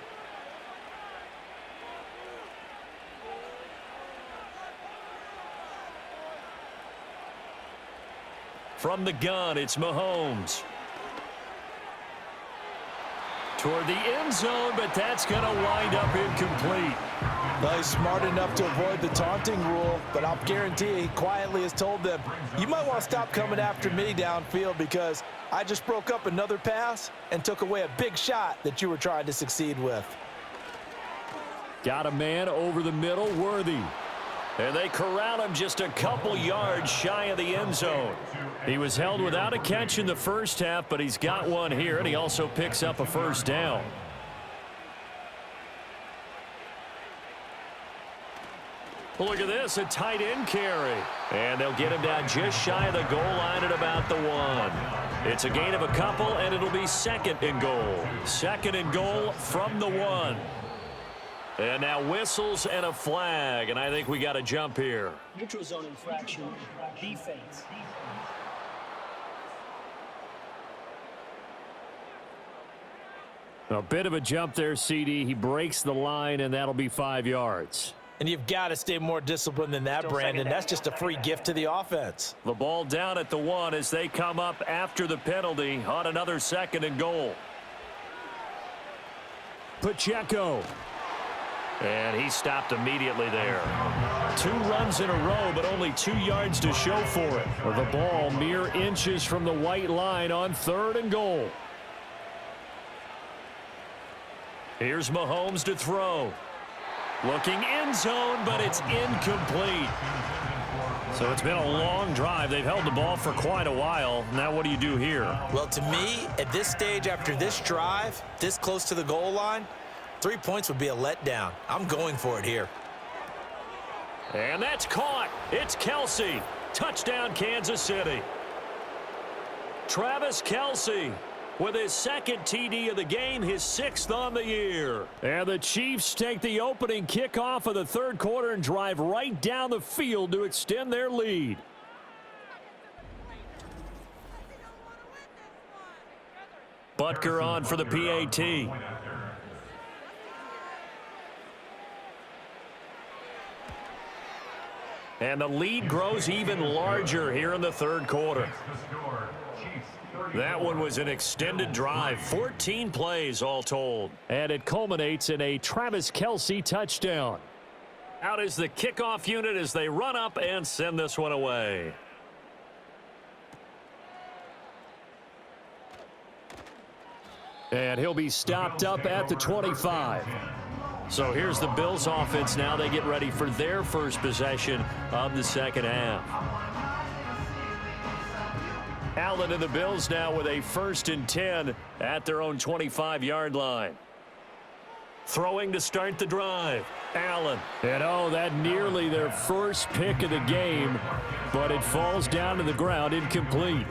From the gun, it's Mahomes. Toward the end zone, but that's going to wind up incomplete. Well, he's smart enough to avoid the taunting rule, but I'll guarantee he quietly has told them, you might want to stop coming after me downfield because I just broke up another pass and took away a big shot that you were trying to succeed with. Got a man over the middle, Worthy. And they corral him just a couple yards shy of the end zone. He was held without a catch in the 1st half, but he's got one here, and he also picks up a 1st down. Look at this, a tight end carry. And they'll get him down just shy of the goal line at about the 1. It's a gain of a couple, and it'll be 2nd and goal. 2nd and goal from the 1. And now whistles and a flag, and I think we got a jump here. Neutral zone infraction. Defense. A bit of a jump there, CD. He breaks the line, and that'll be 5 yards. And you've got to stay more disciplined than that, Brandon. That's just a free gift to the offense. The ball down at the 1 as they come up after the penalty on another 2nd and goal. Pacheco. And he stopped immediately there. 2 runs in a row, but only 2 yards to show for it. The ball mere inches from the white line on 3rd and goal. Here's Mahomes to throw. Looking end zone, but it's incomplete. So it's been a long drive. They've held the ball for quite a while. Now what do you do here? Well, to me, at this stage after this drive, this close to the goal line, 3 points would be a letdown. I'm going for it here. And that's caught. It's Kelce. Touchdown, Kansas City. Travis Kelce with his 2nd TD of the game, his 6th on the year. And the Chiefs take the opening kickoff of the 3rd quarter and drive right down the field to extend their lead. Butker on for the PAT. And the lead grows even larger here in the 3rd quarter. That one was an extended drive, 14 plays all told. And it culminates in a Travis Kelce touchdown. Out is the kickoff unit as they run up and send this one away. And he'll be stopped up at the 25. So here's the Bills offense now. They get ready for their first possession of the 2nd half. Allen and the Bills now with a 1st and 10 at their own 25-yard line. Throwing to start the drive, Allen. And that nearly their first pick of the game, but it falls down to the ground, incomplete.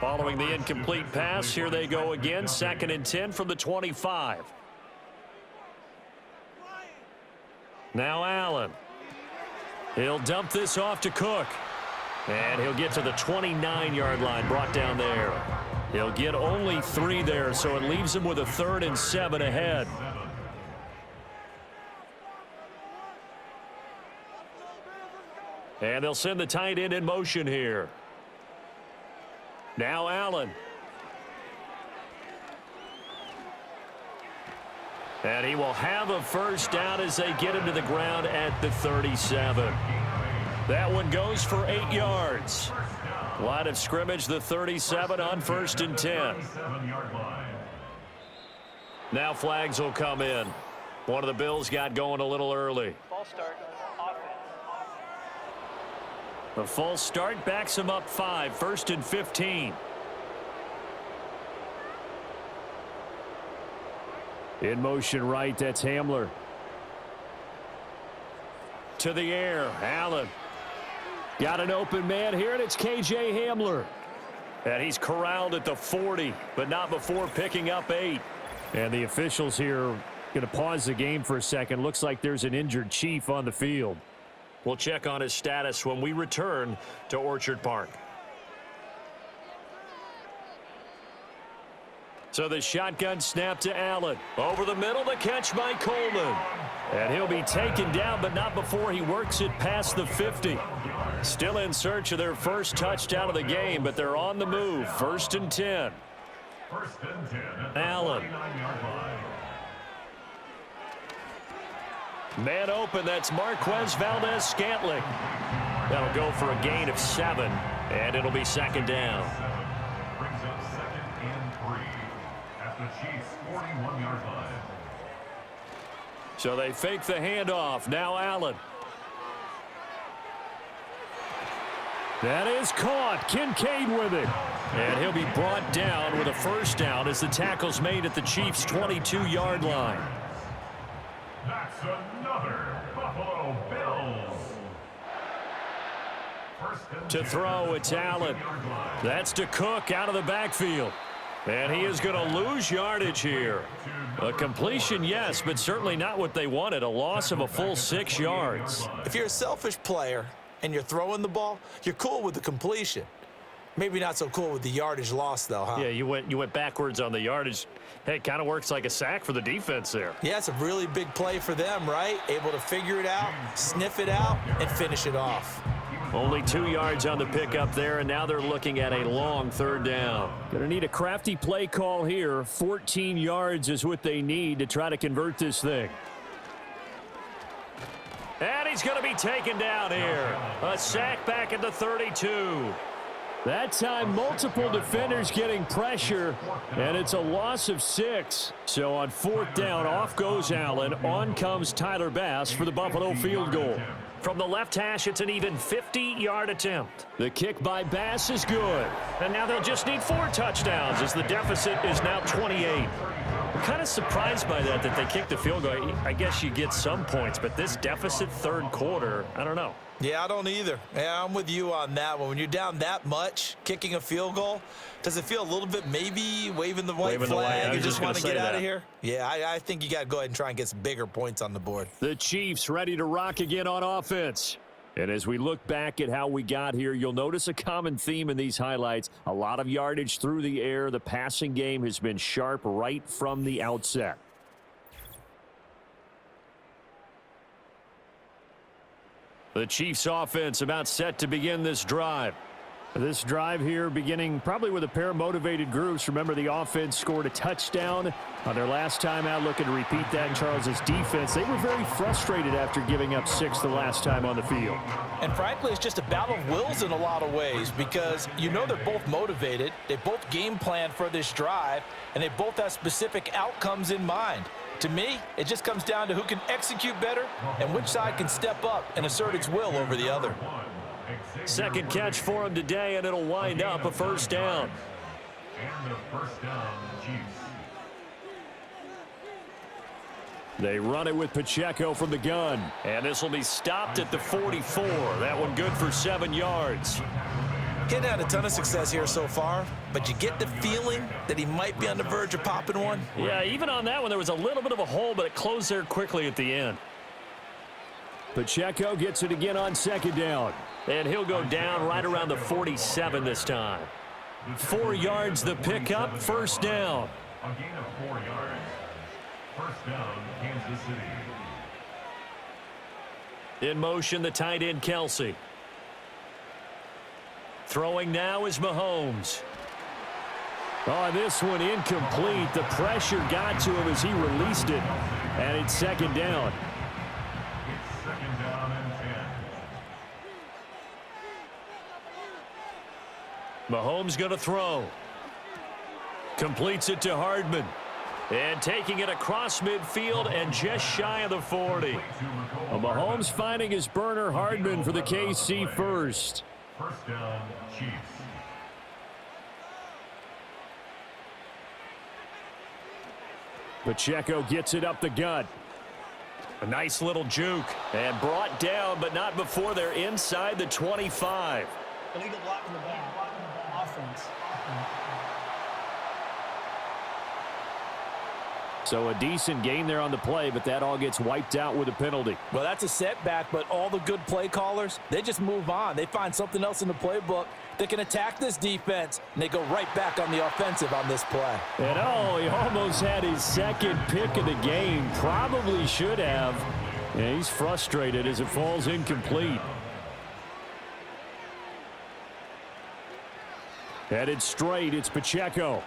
Following the incomplete pass, here they go again, 2nd and 10 from the 25. Now Allen. He'll dump this off to Cook. And he'll get to the 29-yard line, brought down there. He'll get only 3 there, so it leaves him with a 3rd and 7 ahead. And they'll send the tight end in motion here. Now Allen. And he will have a 1st down as they get him to the ground at the 37. That one goes for 8 yards. Line of scrimmage, the 37 on 1st and 10. Now flags will come in. One of the Bills got going a little early. False start. Offense. The false start backs him up 5, 1st and 15. In motion right, that's Hamler. To the air, Allen. Got an open man here, and it's K.J. Hamler. And he's corralled at the 40, but not before picking up 8. And the officials here going to pause the game for a second. Looks like there's an injured Chief on the field. We'll check on his status when we return to Orchard Park. So the shotgun snap to Allen. Over the middle, the catch by Coleman. And he'll be taken down, but not before he works it past the 50. Still in search of their first touchdown of the game, but they're on the move. 1st and 10. Allen. Man open, that's Marquez Valdez-Scantling. That'll go for a gain of 7, and it'll be 2nd down. Brings up 2nd and 3 at the Chiefs' 41-yard line. So they fake the handoff. Now Allen. That is caught. Kincaid with it. And he'll be brought down with a 1st down as the tackle's made at the Chiefs' 22-yard line. That's another Buffalo Bills. To throw, it's Allen. That's to Cook out of the backfield. And he is going to lose yardage here. A completion, yes, but certainly not what they wanted. A loss of a full 6 yards. If you're a selfish player and you're throwing the ball, you're cool with the completion. Maybe not so cool with the yardage loss, though, huh? Yeah, you went backwards on the yardage. Hey, it kind of works like a sack for the defense there. Yeah, it's a really big play for them, right? Able to figure it out, sniff it out, and finish it off. Only 2 yards on the pickup there, and now they're looking at a long 3rd down. Going to need a crafty play call here. 14 yards is what they need to try to convert this thing. And he's going to be taken down here. A sack back at the 32. That time, multiple defenders getting pressure, and it's a loss of 6. So on 4th down, off goes Allen. On comes Tyler Bass for the Buffalo field goal. From the left hash, it's an even 50-yard attempt. The kick by Bass is good. And now they'll just need 4 touchdowns as the deficit is now 28. I'm kind of surprised by that they kicked the field goal. I guess you get some points, but this deficit 3rd quarter, I don't know. Yeah, I don't either. Yeah, I'm with you on that one. When you're down that much, kicking a field goal, does it feel a little bit maybe waving the white flag? You just want to get out of here? Yeah, I think you got to go ahead and try and get some bigger points on the board. The Chiefs ready to rock again on offense. And as we look back at how we got here, you'll notice a common theme in these highlights. A lot of yardage through the air. The passing game has been sharp right from the outset. The Chiefs offense about set to begin this drive. This drive here beginning probably with a pair of motivated groups. Remember, the offense scored a touchdown on their last time out, looking to repeat that in Charles's defense. They were very frustrated after giving up 6 the last time on the field. And frankly, it's just a battle of wills in a lot of ways because you know they're both motivated. They both game plan for this drive, and they both have specific outcomes in mind. To me, it just comes down to who can execute better and which side can step up and assert its will over the other. Second catch for him today, and it'll wind up a first down. And a first down, Chiefs. They run it with Pacheco from the gun. And this will be stopped at the 44. That one good for 7 yards. Kid had a ton of success here so far, but you get the feeling that he might be on the verge of popping one. Yeah, even on that one, there was a little bit of a hole, but it closed there quickly at the end. Pacheco gets it again on second down. And he'll go down right around the 47 this time. 4 yards the pickup, first down. A gain of 4 yards. First down, Kansas City. In motion, the tight end, Kelsey. Throwing now is Mahomes. Oh, this one incomplete. The pressure got to him as he released it. And it's second down. It's second down and 10. Mahomes going to throw. Completes it to Hardman. And taking it across midfield and just shy of the 40. Well, Mahomes finding his burner, Hardman, for the KC first. First down, Chiefs. Pacheco gets it up the gut. A nice little juke. And brought down, but not before they're inside the 25. Illegal block in the back. Offense. So a decent gain there on the play, but that all gets wiped out with a penalty. Well, that's a setback, but all the good play callers, they just move on. They find something else in the playbook that can attack this defense, and they go right back on the offensive on this play. And oh, he almost had his second pick of the game. Probably should have. Yeah, he's frustrated as it falls incomplete. Headed straight, it's Pacheco.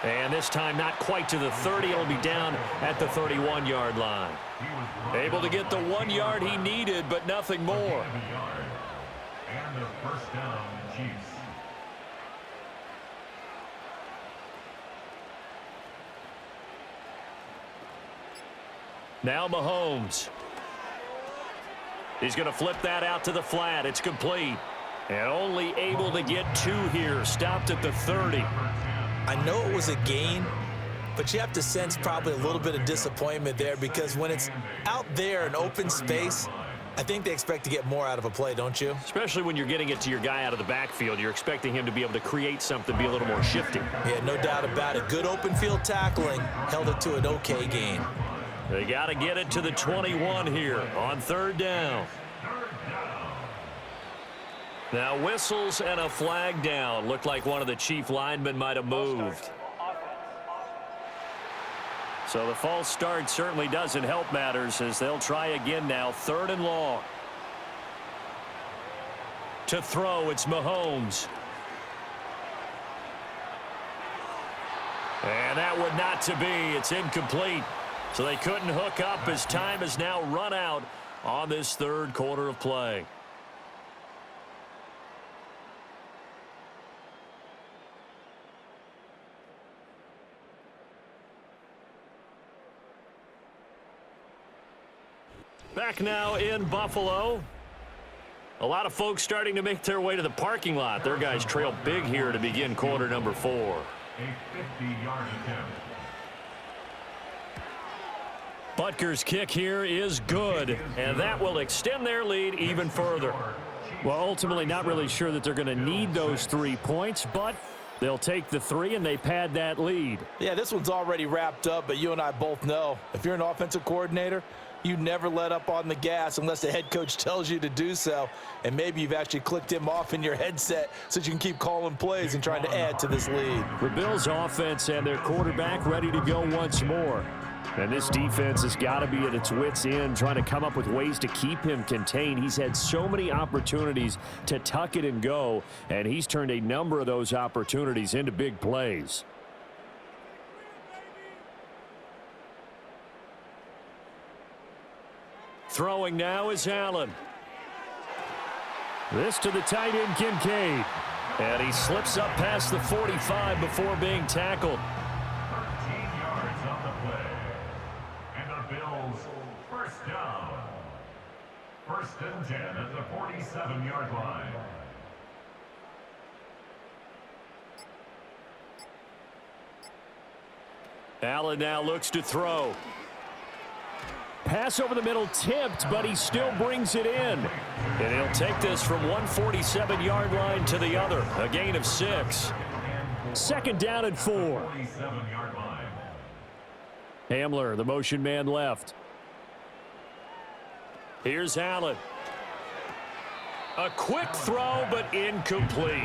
And this time not quite to the 30. It'll be down at the 31-yard line. Able to get the 1 yard he needed, but nothing more. And a first down, Chiefs. Now Mahomes. He's going to flip that out to the flat. It's complete. And only able to get 2 here. Stopped at the 30. I know it was a gain, but you have to sense probably a little bit of disappointment there because when it's out there in open space, I think they expect to get more out of a play, don't you? Especially when you're getting it to your guy out of the backfield. You're expecting him to be able to create something, be a little more shifty. Yeah, no doubt about it. Good open field tackling, held it to an okay gain. They got to get it to the 21 here on third down. Now whistles and a flag down. Looked like one of the Chief linemen might have moved. So the false start certainly doesn't help matters as they'll try again now. Third and long. To throw, it's Mahomes. And that would not to be. It's incomplete. So they couldn't hook up as time has now run out on this third quarter of play. Back now in Buffalo. A lot of folks starting to make their way to the parking lot. Their guys trail big here to begin quarter number 4. A 50-yard attempt. Butker's kick here is good, and that will extend their lead even further. Well, ultimately not really sure that they're going to need those 3 points, but they'll take the 3 and they pad that lead. Yeah, this one's already wrapped up, but you and I both know if you're an offensive coordinator, you never let up on the gas unless the head coach tells you to do so. And maybe you've actually clicked him off in your headset so you can keep calling plays and trying to add to this lead. The Bills offense and their quarterback ready to go once more. And this defense has got to be at its wits' end, trying to come up with ways to keep him contained. He's had so many opportunities to tuck it and go, and he's turned a number of those opportunities into big plays. Throwing now is Allen. This to the tight end, Kincaid. And he slips up past the 45 before being tackled. 13 yards on the play. And the Bills first down. First and 10 at the 46. 27-yard line. Allen now looks to throw. Pass over the middle tipped, but he still brings it in. And he'll take this from 147-yard line to the other. A gain of 6. Second down and 4. 27-yard line. Hamler, the motion man left. Here's Allen. A quick throw, but incomplete.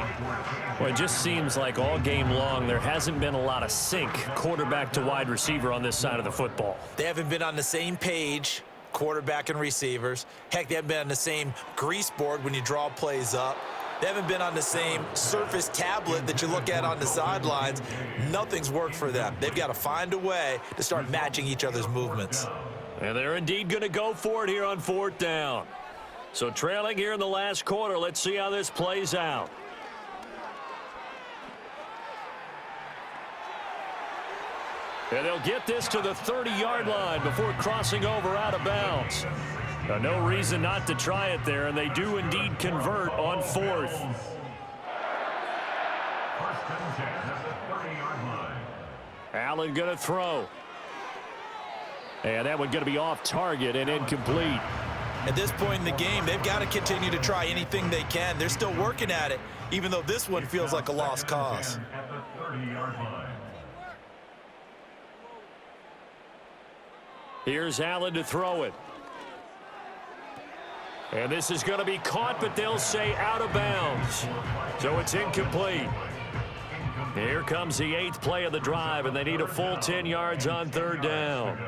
Well, it just seems like all game long there hasn't been a lot of sync quarterback to wide receiver on this side of the football. They haven't been on the same page, quarterback and receivers. Heck, they haven't been on the same grease board when you draw plays up. They haven't been on the same surface tablet that you look at on the sidelines. Nothing's worked for them. They've got to find a way to start matching each other's movements. And they're indeed going to go for it here on 4th down. So trailing here in the last quarter, let's see how this plays out. And they'll get this to the 30-yard line before crossing over out of bounds. Now, no reason not to try it there, and they do indeed convert on 4th. 1st and 10 at the 30-yard line. Allen going to throw. And that one going to be off target and incomplete. At this point in the game, they've got to continue to try anything they can. They're still working at it, even though this one feels like a lost cause. At the 30-yard line. Here's Allen to throw it. And this is going to be caught, but they'll say out of bounds. So it's incomplete. Here comes the 8th play of the drive, and they need a full 10 yards on 3rd down.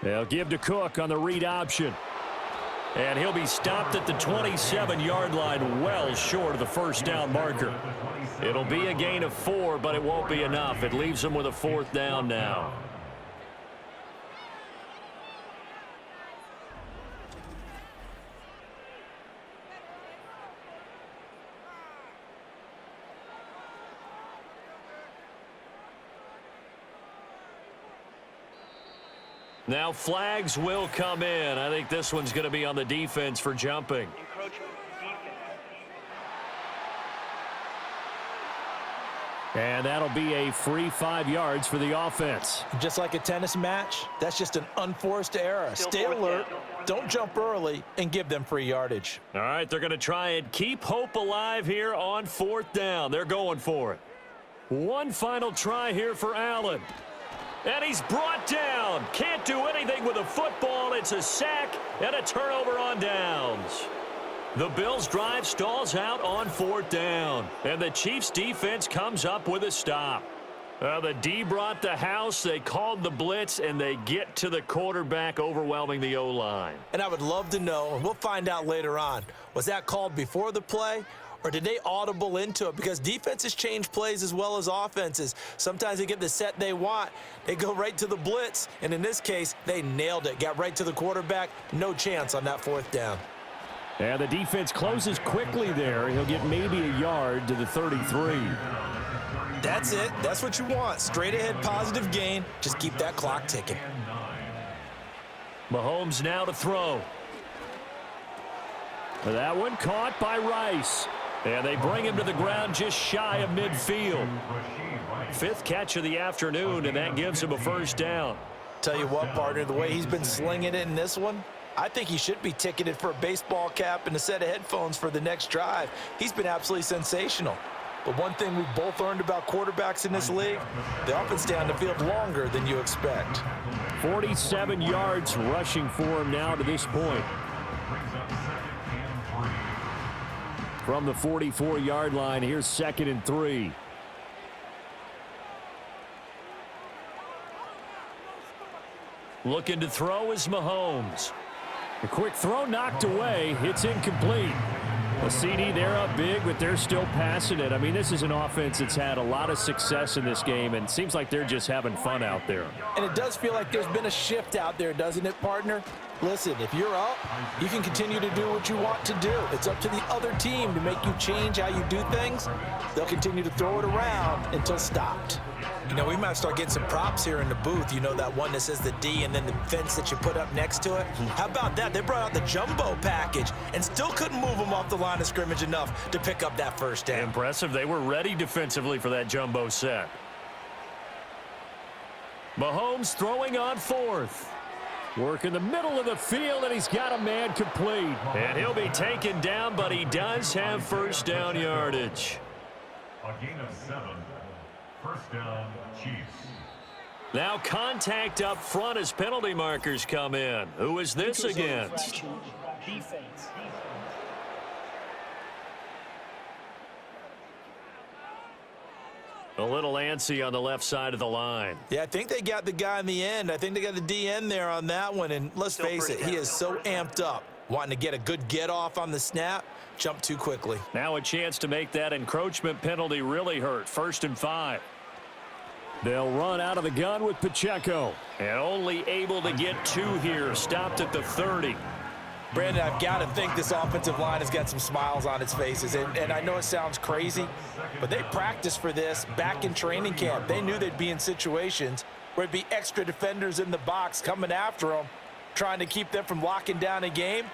They'll give to Cook on the read option. And he'll be stopped at the 27-yard line, well short of the 1st down marker. It'll be a gain of 4, but it won't be enough. It leaves them with a 4th down now. Now flags will come in. I think this one's going to be on the defense for jumping. And that'll be a free 5 yards for the offense. Just like a tennis match, that's just an unforced error. Stay alert, don't jump early, and give them free yardage. All right, they're going to try and keep hope alive here on 4th down. They're going for it. One final try here for Allen. And he's brought down. Can't do anything with a football. It's a sack and a turnover on downs. The Bills' drive stalls out on 4th down. And the Chiefs' defense comes up with a stop. The D brought the house. They called the blitz, and they get to the quarterback, overwhelming the O-line. And I would love to know, and we'll find out later on, was that called before the play? Or did they audible into it? Because defenses change plays as well as offenses. Sometimes they get the set they want. They go right to the blitz. And in this case, they nailed it. Got right to the quarterback. No chance on that 4th down. And the defense closes quickly there. He'll get maybe a yard to the 33. That's it. That's what you want. Straight ahead positive gain. Just keep that clock ticking. Mahomes now to throw. That one caught by Rice. And they bring him to the ground just shy of midfield. 5th catch of the afternoon, and that gives him a 1st down. Tell you what, partner, the way he's been slinging it in this one, I think he should be ticketed for a baseball cap and a set of headphones for the next drive. He's been absolutely sensational. But one thing we've both learned about quarterbacks in this league, they often stay on the field longer than you expect. 47 yards rushing for him now to this point. From the 44-yard line, here's 2nd and 3. Looking to throw is Mahomes. A quick throw knocked away. It's incomplete. A CD, they're up big, but they're still passing it. I mean, this is an offense that's had a lot of success in this game, and it seems like they're just having fun out there. And it does feel like there's been a shift out there, doesn't it, partner? Listen, if you're up, you can continue to do what you want to do. It's up to the other team to make you change how you do things. They'll continue to throw it around until stopped. You know, we might start getting some props here in the booth. You know, that one that says the D and then the fence that you put up next to it? How about that? They brought out the jumbo package and still couldn't move them off the line of scrimmage enough to pick up that first down. Impressive. They were ready defensively for that jumbo set. Mahomes throwing on fourth. Work in the middle of the field, and he's got a man complete. And he'll be taken down, but he does have first down yardage. A gain of 7. First down, Chiefs. Now contact up front as penalty markers come in. Who is this against? Defense. A little antsy on the left side of the line. Yeah, I think they got the guy in the end. I think they got the DN there on that one. And let's face it, he is so amped up, wanting to get a good get-off on the snap, jump too quickly. Now a chance to make that encroachment penalty really hurt. 1st and 5. They'll run out of the gun with Pacheco. And only able to get 2 here. Stopped at the 30. Brandon, I've got to think this offensive line has got some smiles on its faces. And I know it sounds crazy, but they practiced for this back in training camp. They knew they'd be in situations where it'd be extra defenders in the box coming after them, trying to keep them from locking down a game.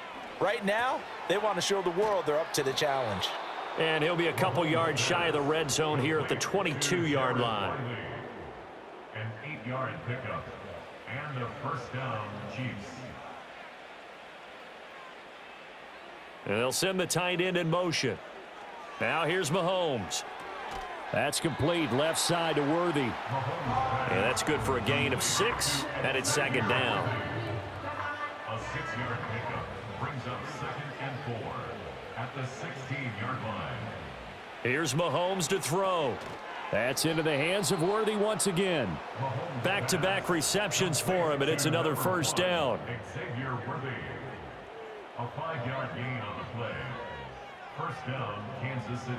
Right now, they want to show the world they're up to the challenge. And he'll be a couple yards shy of the red zone here at the 22-yard line. An 8-yard pickup. And a first down, Chiefs. And they'll send the tight end in motion. Now here's Mahomes. That's complete. Left side to Worthy. And that's good for a gain of 6. And it's 2nd down. A 6-yard pickup brings up 2nd and 4 at the 16-yard line. Here's Mahomes to throw. That's into the hands of Worthy once again. Back-to-back receptions for him, and it's another first down. Xavier Worthy. A 5-yard gain on the play. First down, Kansas City.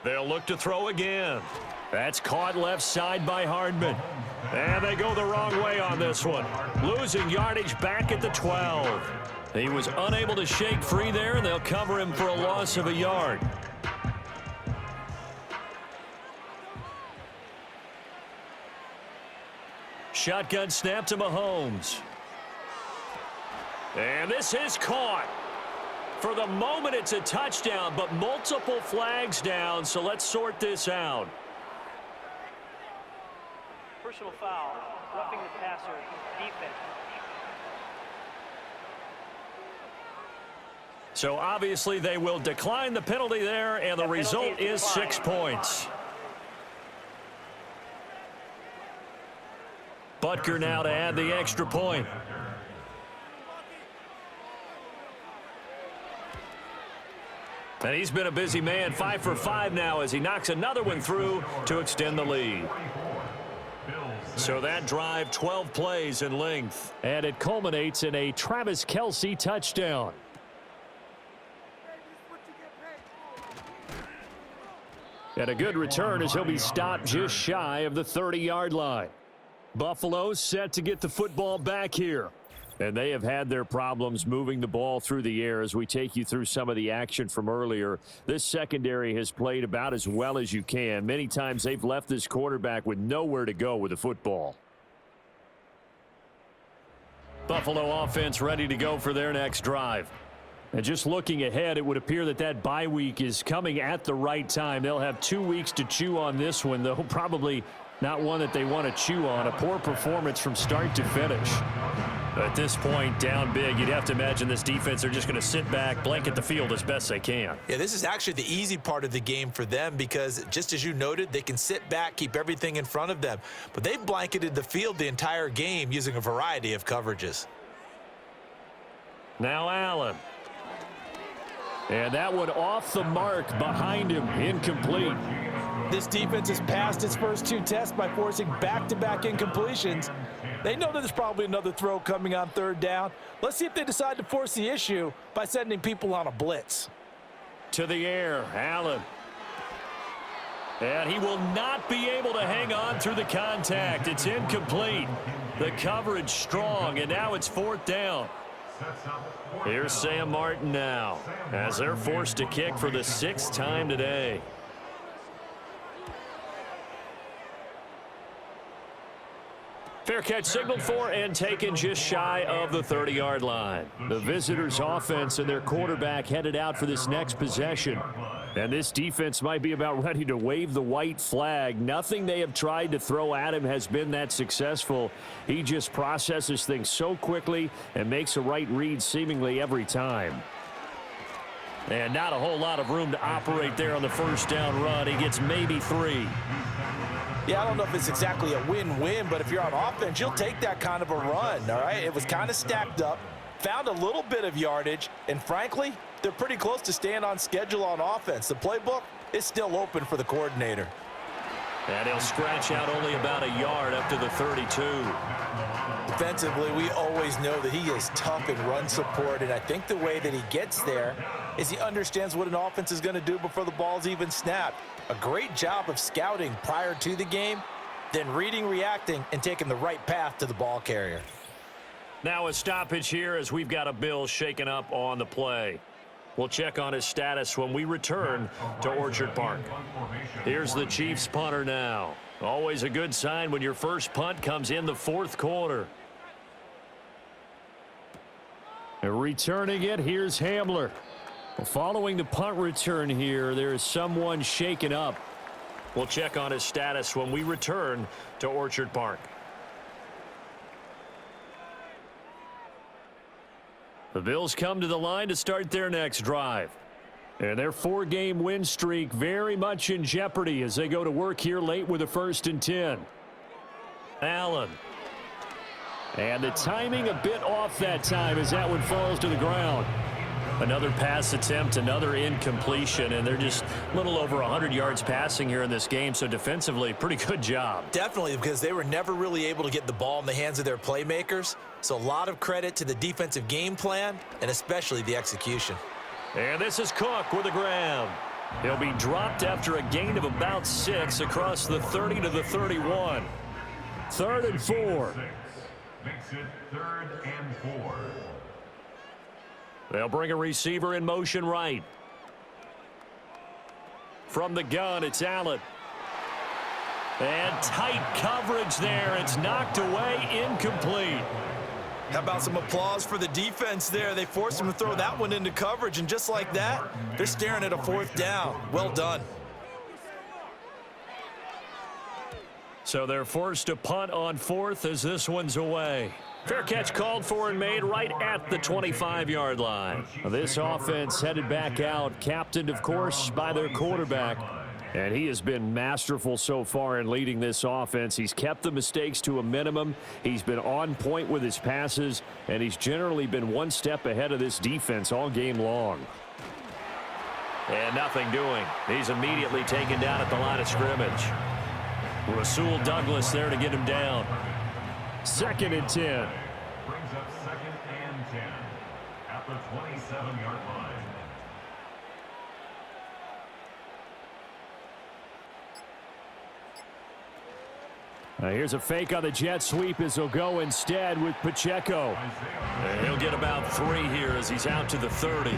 They'll look to throw again. That's caught left side by Hardman. And they go the wrong way on this one. Losing yardage back at the 12. He was unable to shake free there, and they'll cover him for a loss of a yard. Shotgun snap to Mahomes. And this is caught. For the moment, it's a touchdown, but multiple flags down, so let's sort this out. Personal foul. Roughing the passer. Defense. So obviously they will decline the penalty there, and the result is 6 points. Butker now to add the extra point. And he's been a busy man, 5 for 5 now as he knocks another one through to extend the lead. So that drive, 12 plays in length. And it culminates in a Travis Kelce touchdown. And a good return as he'll be stopped just shy of the 30-yard line. Buffalo set to get the football back here. And they have had their problems moving the ball through the air as we take you through some of the action from earlier. This secondary has played about as well as you can. Many times they've left this quarterback with nowhere to go with the football. Buffalo offense ready to go for their next drive. And just looking ahead, it would appear that that bye week is coming at the right time. They'll have 2 weeks to chew on this one, though probably not one that they want to chew on. A poor performance from start to finish. At this point, down big, you'd have to imagine this defense, they're just going to sit back, blanket the field as best they can. Yeah, this is actually the easy part of the game for them because, just as you noted, they can sit back, keep everything in front of them. But they've blanketed the field the entire game using a variety of coverages. Now Allen. And that one off the mark behind him, incomplete. This defense has passed its first 2 tests by forcing back-to-back incompletions. They know that there's probably another throw coming on 3rd down. Let's see if they decide to force the issue by sending people on a blitz. To the air, Allen. And he will not be able to hang on through the contact. It's incomplete. The coverage strong, and now it's 4th down. Here's Sam Martin now, as they're forced to kick for the 6th time today. Fair catch signaled for and taken just shy of the 30-yard line. The visitors' offense and their quarterback headed out for this next possession. And this defense might be about ready to wave the white flag. Nothing they have tried to throw at him has been that successful. He just processes things so quickly and makes a right read seemingly every time. And not a whole lot of room to operate there on the first down run. He gets maybe 3. Yeah, I don't know if it's exactly a win-win, but if you're on offense, you'll take that kind of a run, all right? It was kind of stacked up, found a little bit of yardage, and frankly, they're pretty close to staying on schedule on offense. The playbook is still open for the coordinator. And he'll scratch out only about a yard up to the 32. Defensively, we always know that he is tough in run support, and I think the way that he gets there is he understands what an offense is going to do before the ball's even snapped. A great job of scouting prior to the game, then reading, reacting, and taking the right path to the ball carrier. Now a stoppage here as we've got a Bill shaken up on the play. We'll check on his status when we return to Orchard Park. Here's the Chiefs punter now. Always a good sign when your first punt comes in the 4th quarter. Returning it, here's Hamler. Following the punt return here, there is someone shaken up. We'll check on his status when we return to Orchard Park. The Bills come to the line to start their next drive. And their 4-game win streak very much in jeopardy as they go to work here late with a 1st and 10. Allen. And the timing a bit off that time as that one falls to the ground. Another pass attempt, another incompletion, and they're just a little over 100 yards passing here in this game, so defensively, pretty good job. Definitely, because they were never really able to get the ball in the hands of their playmakers, so a lot of credit to the defensive game plan and especially the execution. And this is Cook with the grab. He'll be dropped after a gain of about 6 across the 30 to the 31. 3rd and 4. Makes it 3rd and 4. They'll bring a receiver in motion right. From the gun, it's Allen. And tight coverage there. It's knocked away, incomplete. How about some applause for the defense there? They forced him to throw that one into coverage, and just like that, they're staring at a 4th down. Well done. So they're forced to punt on 4th as this one's away. Fair catch called for and made right at the 25-yard line. This offense headed back out, captained, of course, by their quarterback. And he has been masterful so far in leading this offense. He's kept the mistakes to a minimum. He's been on point with his passes, and he's generally been one step ahead of this defense all game long. And nothing doing. He's immediately taken down at the line of scrimmage. Rasul Douglas there to get him down. 2nd and 10. Brings up 2nd and 10 at the 27-yard line. Here's a fake on the jet sweep as he'll go instead with Pacheco. And he'll get about 3 here as he's out to the 30.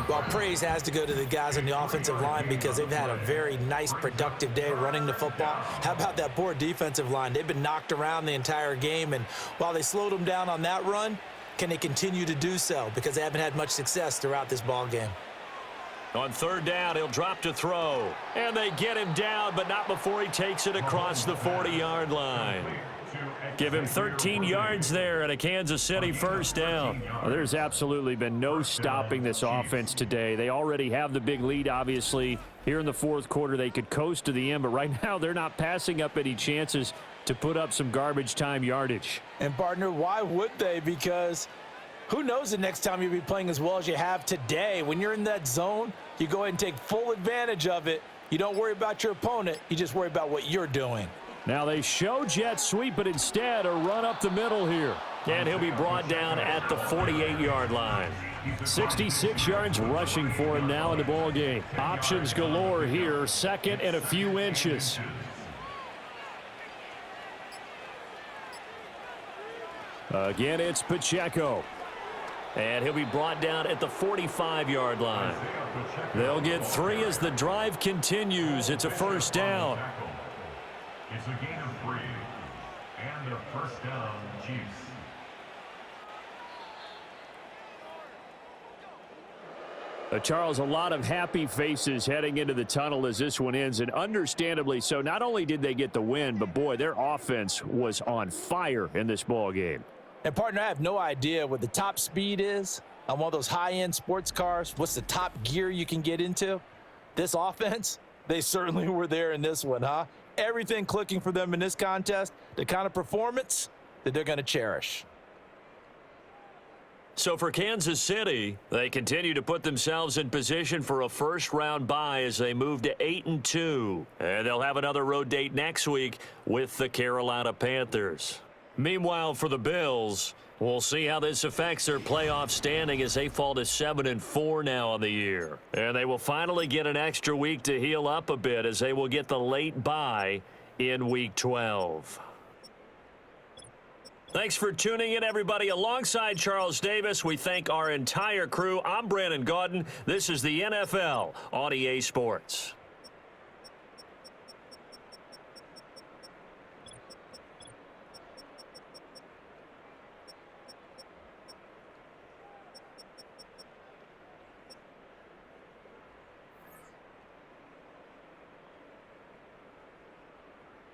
Well, praise has to go to the guys on the offensive line because they've had a very nice, productive day running the football. How about that poor defensive line? They've been knocked around the entire game, and while they slowed them down on that run, can they continue to do so? Because they haven't had much success throughout this ball game. On 3rd down, he'll drop to throw. And they get him down, but not before he takes it across the 40-yard line. Give him 13 yards there and a Kansas City 1st down. Well, there's absolutely been no stopping this offense today. They already have the big lead, obviously. Here in the 4th quarter, they could coast to the end, but right now they're not passing up any chances to put up some garbage time yardage. And, partner, why would they? Because who knows the next time you'll be playing as well as you have today. When you're in that zone, you go ahead and take full advantage of it. You don't worry about your opponent. You just worry about what you're doing. Now they show jet sweep, but instead a run up the middle here. And he'll be brought down at the 48-yard line. 66 yards rushing for him now in the ball game. Options galore here, 2nd and a few inches. Again, it's Pacheco. And he'll be brought down at the 45-yard line. They'll get 3 as the drive continues. It's a first down. It's a gain of 3 and a first down, Chiefs. Charles, a lot of happy faces heading into the tunnel as this one ends, and understandably so. Not only did they get the win, but boy, their offense was on fire in this ball game. And, partner, I have no idea what the top speed is on one of those high-end sports cars. What's the top gear you can get into? This offense, they certainly were there in this one, huh? Everything clicking for them in this contest, the kind of performance that they're going to cherish. So for Kansas City, they continue to put themselves in position for a first-round bye as they move to 8-2. And they'll have another road date next week with the Carolina Panthers. Meanwhile, for the Bills, we'll see how this affects their playoff standing as they fall to 7-4 now on the year. And they will finally get an extra week to heal up a bit as they will get the late bye in Week 12. Thanks for tuning in, everybody. Alongside Charles Davis, we thank our entire crew. I'm Brandon Gaudin. This is the NFL on EA Sports.